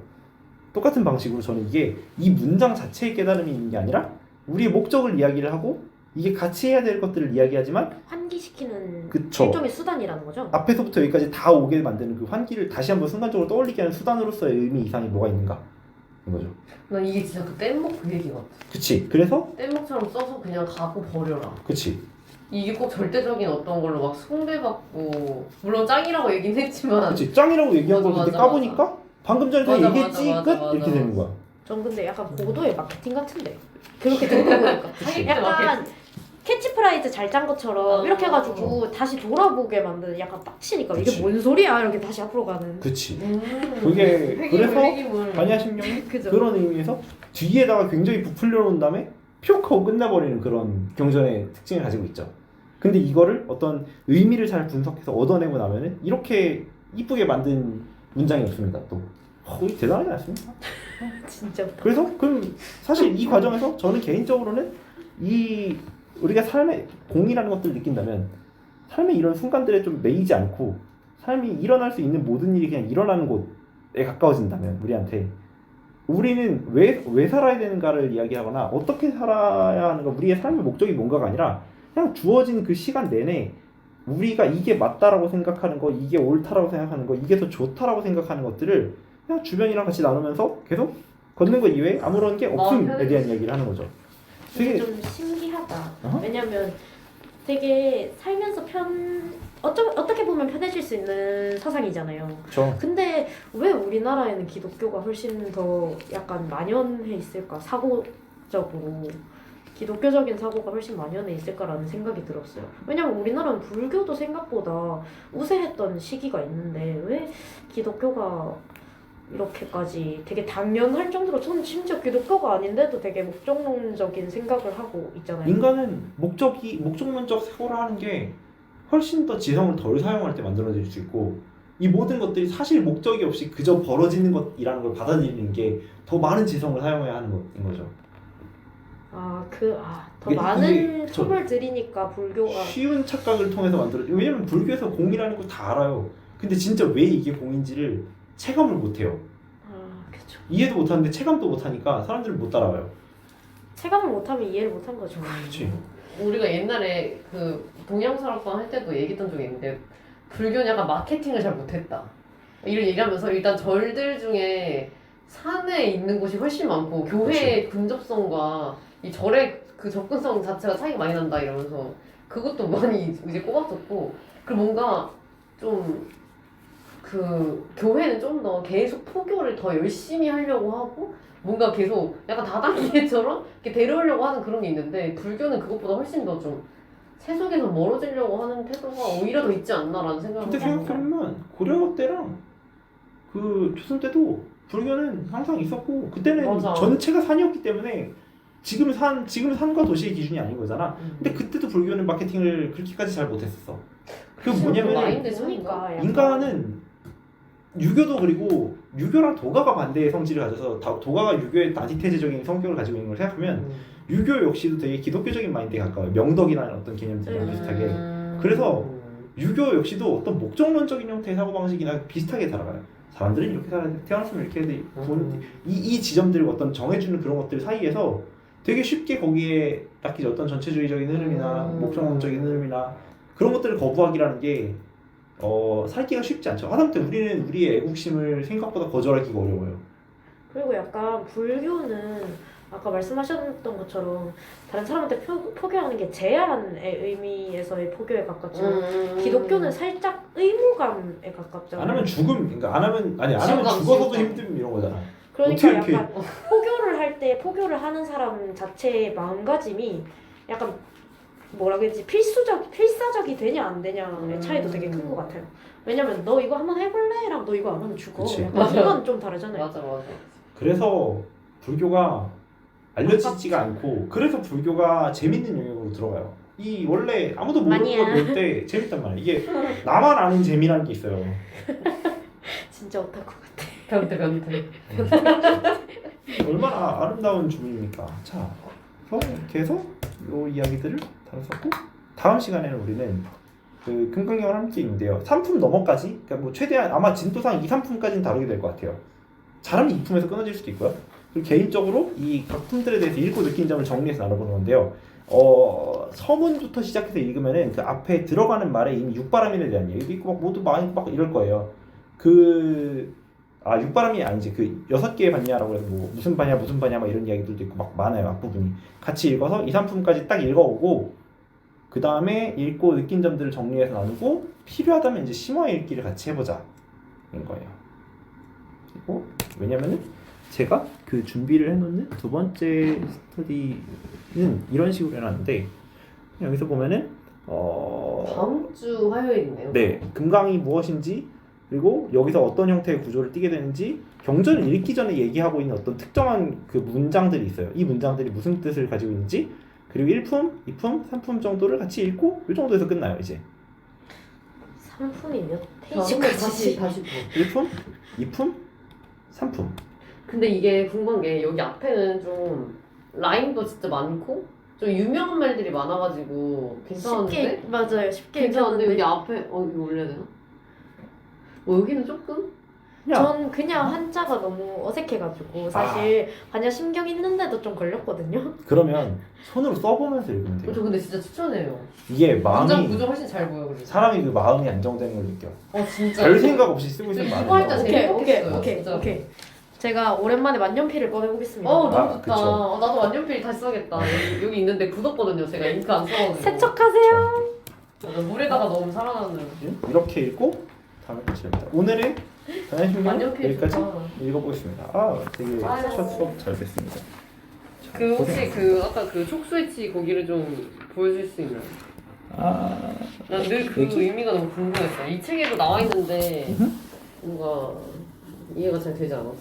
똑같은 방식으로 저는 이 문장 자체의 깨달음이 있는 게 아니라 우리의 목적을 이야기를 하고 이게 같이 해야 될 것들을 이야기하지만 환기시키는 그쵸. 일종의 수단이라는 거죠. 앞에서부터 여기까지 다 오게 만드는 그 환기를 다시 한번 순간적으로 떠올리게 하는 수단으로서의 의미 이상이 뭐가 있는가 이거죠. 난 이게 진짜 그 뗏목 그 얘기 같아. 그치. 그래서 뗏목처럼 써서 그냥 가고 버려라. 그치. 이게 꼭 절대적인 어떤 걸로 막 숭배받고 물론 짱이라고 얘기는 했지만 그치. 짱이라고 얘기한 걸 맞아, 근데 맞아, 까보니까 방금 전에 다 맞아, 얘기했지 맞아, 끝 맞아. 이렇게 되는 거야. 전 근데 약간 고도의 마케팅 같은데 그렇게 듣고 보니까 약간 캐치프라이즈 잘 짠 것처럼 이렇게 해가지고 다시 돌아보게 만드는 약간 빡치니까 그치. 이게 뭔 소리야 이렇게 다시 앞으로 가는. 그치. 그게 그래서 회기물. 반야심경이 그죠. 그런 의미에서 뒤에다가 굉장히 부풀려 놓은 다음에 퓨 하고 끝나버리는 그런 경전의 특징을 가지고 있죠. 근데 이거를 어떤 의미를 잘 분석해서 얻어내고 나면은 이렇게 이쁘게 만든 문장이 없습니다. 또 이거 대단하지 않습니까? 진짜. 그래서 그럼 사실 이 과정에서 저는 개인적으로는 이 우리가 삶의 공이라는 것들을 느낀다면 삶의 이런 순간들에 좀 매이지 않고 삶이 일어날 수 있는 모든 일이 그냥 일어나는 곳에 가까워진다면 우리는 왜 살아야 되는가를 이야기하거나 어떻게 살아야 하는가 우리의 삶의 목적이 뭔가가 아니라 그냥 주어진 그 시간 내내 우리가 이게 맞다라고 생각하는 거, 이게 옳다라고 생각하는 거, 이게 더 좋다라고 생각하는 것들을 그냥 주변이랑 같이 나누면서 계속 걷는 것 이외에 아무런 게 없음에 대한 이야기를 하는 거죠. 되게 되게 좀 신기하다. 어허? 왜냐면 되게 살면서 어떻게 보면 편해질 수 있는 사상이잖아요. 그렇죠. 근데 왜 우리나라에는 기독교가 훨씬 더 약간 만연해 있을까? 사고적으로 기독교적인 사고가 훨씬 만연해 있을까라는 생각이 들었어요. 왜냐면 우리나라는 불교도 생각보다 우세했던 시기가 있는데 왜 기독교가 이렇게까지 되게 당연할 정도로 저는 심지어 기독교가 아닌데도 되게 목적론적인 생각을 하고 있잖아요. 인간은 목적론적 사고를 하는 게 훨씬 더 지성을 덜 사용할 때 만들어질 수 있고 이 모든 것들이 사실 목적이 없이 그저 벌어지는 것이라는 걸 받아들이는 게 더 많은 지성을 사용해야 하는 것인 거죠. 더 이게 많은 저- 톱을 들이니까 불교가 쉬운 착각을 통해서 만들어져. 왜냐면 불교에서 공이라는 걸 다 알아요. 근데 진짜 왜 이게 공인지를 체감을 못해요. 그쵸. 이해도 못하는데 체감도 못하니까 사람들은 못 따라와요. 체감을 못하면 이해를 못한 거죠. 그렇지. 우리가 옛날에 그 동양설학관 할 때도 얘기했던 적이 있는데 불교는 약간 마케팅을 잘 못했다. 이런 얘기하면서 일단 절들 중에 산에 있는 곳이 훨씬 많고 교회의 근접성과 이 절의 그 접근성 자체가 차이가 많이 난다 이러면서 그것도 많이 이제 꼽았었고 그리고 뭔가 좀 그 교회는 좀 더 계속 포교를 더 열심히 하려고 하고 뭔가 계속 약간 다단계처럼 이렇게 데려오려고 하는 그런 게 있는데 불교는 그것보다 훨씬 더 좀 세속에서 멀어지려고 하는 태도가 오히려 더 있지 않나라는 생각을 근데 합니다. 생각해보면 고려 때랑 그 조선 때도 불교는 항상 있었고 그때는 맞아. 전체가 산이었기 때문에 지금은 산과 도시의 기준이 아닌 거잖아. 근데 그때도 불교는 마케팅을 그렇게까지 잘 못했었어. 그 뭐냐면 마인드 차이가 그러니까 약간 인간은 유교도 그리고 유교랑 도가가 반대의 성질을 가져서 도가가 유교의 안티테제적인 성격을 가지고 있는 걸 생각하면 유교 역시도 되게 기독교적인 마인드에 가까워요. 명덕이라는 어떤 개념들이랑 비슷하게. 그래서 유교 역시도 어떤 목적론적인 형태의 사고방식이나 비슷하게 살아가요. 사람들은 이렇게 살아야 돼. 태어났으면 이렇게 해야 돼. 이 지점들을 어떤 정해주는 그런 것들 사이에서 되게 쉽게 거기에 딱히 어떤 전체주의적인 흐름이나 목적론적인 흐름이나 그런 것들을 거부하기라는 게 살기가 쉽지 않죠. 하다못해 우리는 우리의 애국심을 생각보다 거절하기가 어려워요. 그리고 약간 불교는 아까 말씀하셨던 것처럼 다른 사람한테 포교하는 게 제한의 의미에서의 포교에 가깝지만 기독교는 살짝 의무감에 가깝잖아요. 안 하면 죽음, 그러니까 안 하면 지옥감, 죽어서도 지옥감. 힘듦 이런 거잖아. 그러니까 어떻게 약간 포교를 할 때 포교를 하는 사람 자체의 마음가짐이 약간 뭐라 그러지 필사적이 되냐 안 되냐의 차이도 되게 큰 것 같아요. 왜냐면 너 이거 한번 해볼래랑 너 이거 안 하면 죽어. 그치. 약간 맞아. 이건 좀 다르잖아요. 맞아. 그래서 불교가 알려지지가 않고 그래서 불교가 재밌는 영역으로 들어가요. 이 원래 아무도 모르는 아니야. 걸 볼 때 재밌단 말이야. 이게 나만 아는 재미라는 게 있어요. 진짜 오타쿠 같아. 변태. 얼마나 아름다운 주문입니까? 자, 이렇게 해서 이 이야기들을 다뤘었고 다음 시간에는 우리는 그 금강경을 함께 있는데요. 3품 넘어까지, 그러니까 뭐 최대한 아마 진도상 2, 3품까지는 다루게 될 것 같아요. 잘하면 2품에서 끊어질 수도 있고요. 그리고 개인적으로 이 각 품들에 대해서 읽고 느낀 점을 정리해서 나눠보는 건데요. 서문부터 시작해서 읽으면은 그 앞에 들어가는 말에 이미 육바람인에 대한 얘기도 있고 막 모두 많이 막 이럴 거예요. 육바람이 아니지 그 6개 봤냐라고 해서 뭐 무슨 바냐 막 이런 이야기들도 있고 막 많아요. 앞부분이 같이 읽어서 2, 3품까지 딱 읽어오고 그 다음에 읽고 느낀 점들을 정리해서 나누고 필요하다면 이제 심화 읽기를 같이 해보자 인 거예요. 왜냐면은 제가 그 준비를 해놓는 두 번째 스터디는 이런 식으로 해놨는데 여기서 보면은 다음 주 화요일이네요. 네, 금강이 무엇인지 그리고 여기서 어떤 형태의 구조를 띠게 되는지 경전을 읽기 전에 얘기하고 있는 어떤 특정한 그 문장들이 있어요. 이 문장들이 무슨 뜻을 가지고 있는지 그리고 1품, 2품, 3품 정도를 같이 읽고 이 정도에서 끝나요 이제. 3분이 몇 다시 페이지까지? 다시 봐. 1품, 2품, 3품. 근데 이게 궁금한 게 여기 앞에는 좀 라임도 진짜 많고 좀 유명한 말들이 많아가지고 괜찮은데? 쉽게 맞아요. 쉽게 괜찮은데 여기 읽혔는데 앞에 이거 올려야 되나? 여기는 조금? 그냥 전 그냥 한자가 너무 어색해가지고 사실 반야 신경 있는데도 좀 걸렸거든요. 그러면 손으로 써보면서 읽으면 돼요. 저 근데 진짜 추천해요. 이게 문장 마음이 구조 훨씬 잘 보여 그리고. 사람이 그 마음이 안정되는 걸 느껴. 진짜. 별 생각 없이 쓰고 저 있으면 이거 할 때 많아요. 제일 오케이 행복했어요, 오케이 진짜. 오케이. 제가 오랜만에 만년필을 꺼내보겠습니다. 너무 아, 좋다. 그쵸. 나도 완전필 다시 써야겠다. 여기 있는데 굳었거든요. 제가 잉크 안 써가지고. 세척하세요. 물에다가 넣으면 살아나는. 이렇게 읽고 다음에 끝입니다. 오늘의 단연신경 완전필 여기까지 좋다. 읽어보겠습니다. 되게 아유. 첫 수업 잘 됐습니다. 그 혹시 그 아까 그 촉스위치 거기를 좀 보여줄 수 있나요? 난 늘 그 여기? 의미가 너무 궁금했어. 이 책에도 나와 있는데 뭔가 이해가 잘 되지 않았어.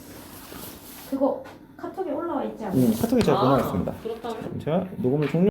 그거 카톡에 올라와 있지 않아요? 카톡에 제가 보내놨습니다. 그렇다면? 제가 녹음을 종료.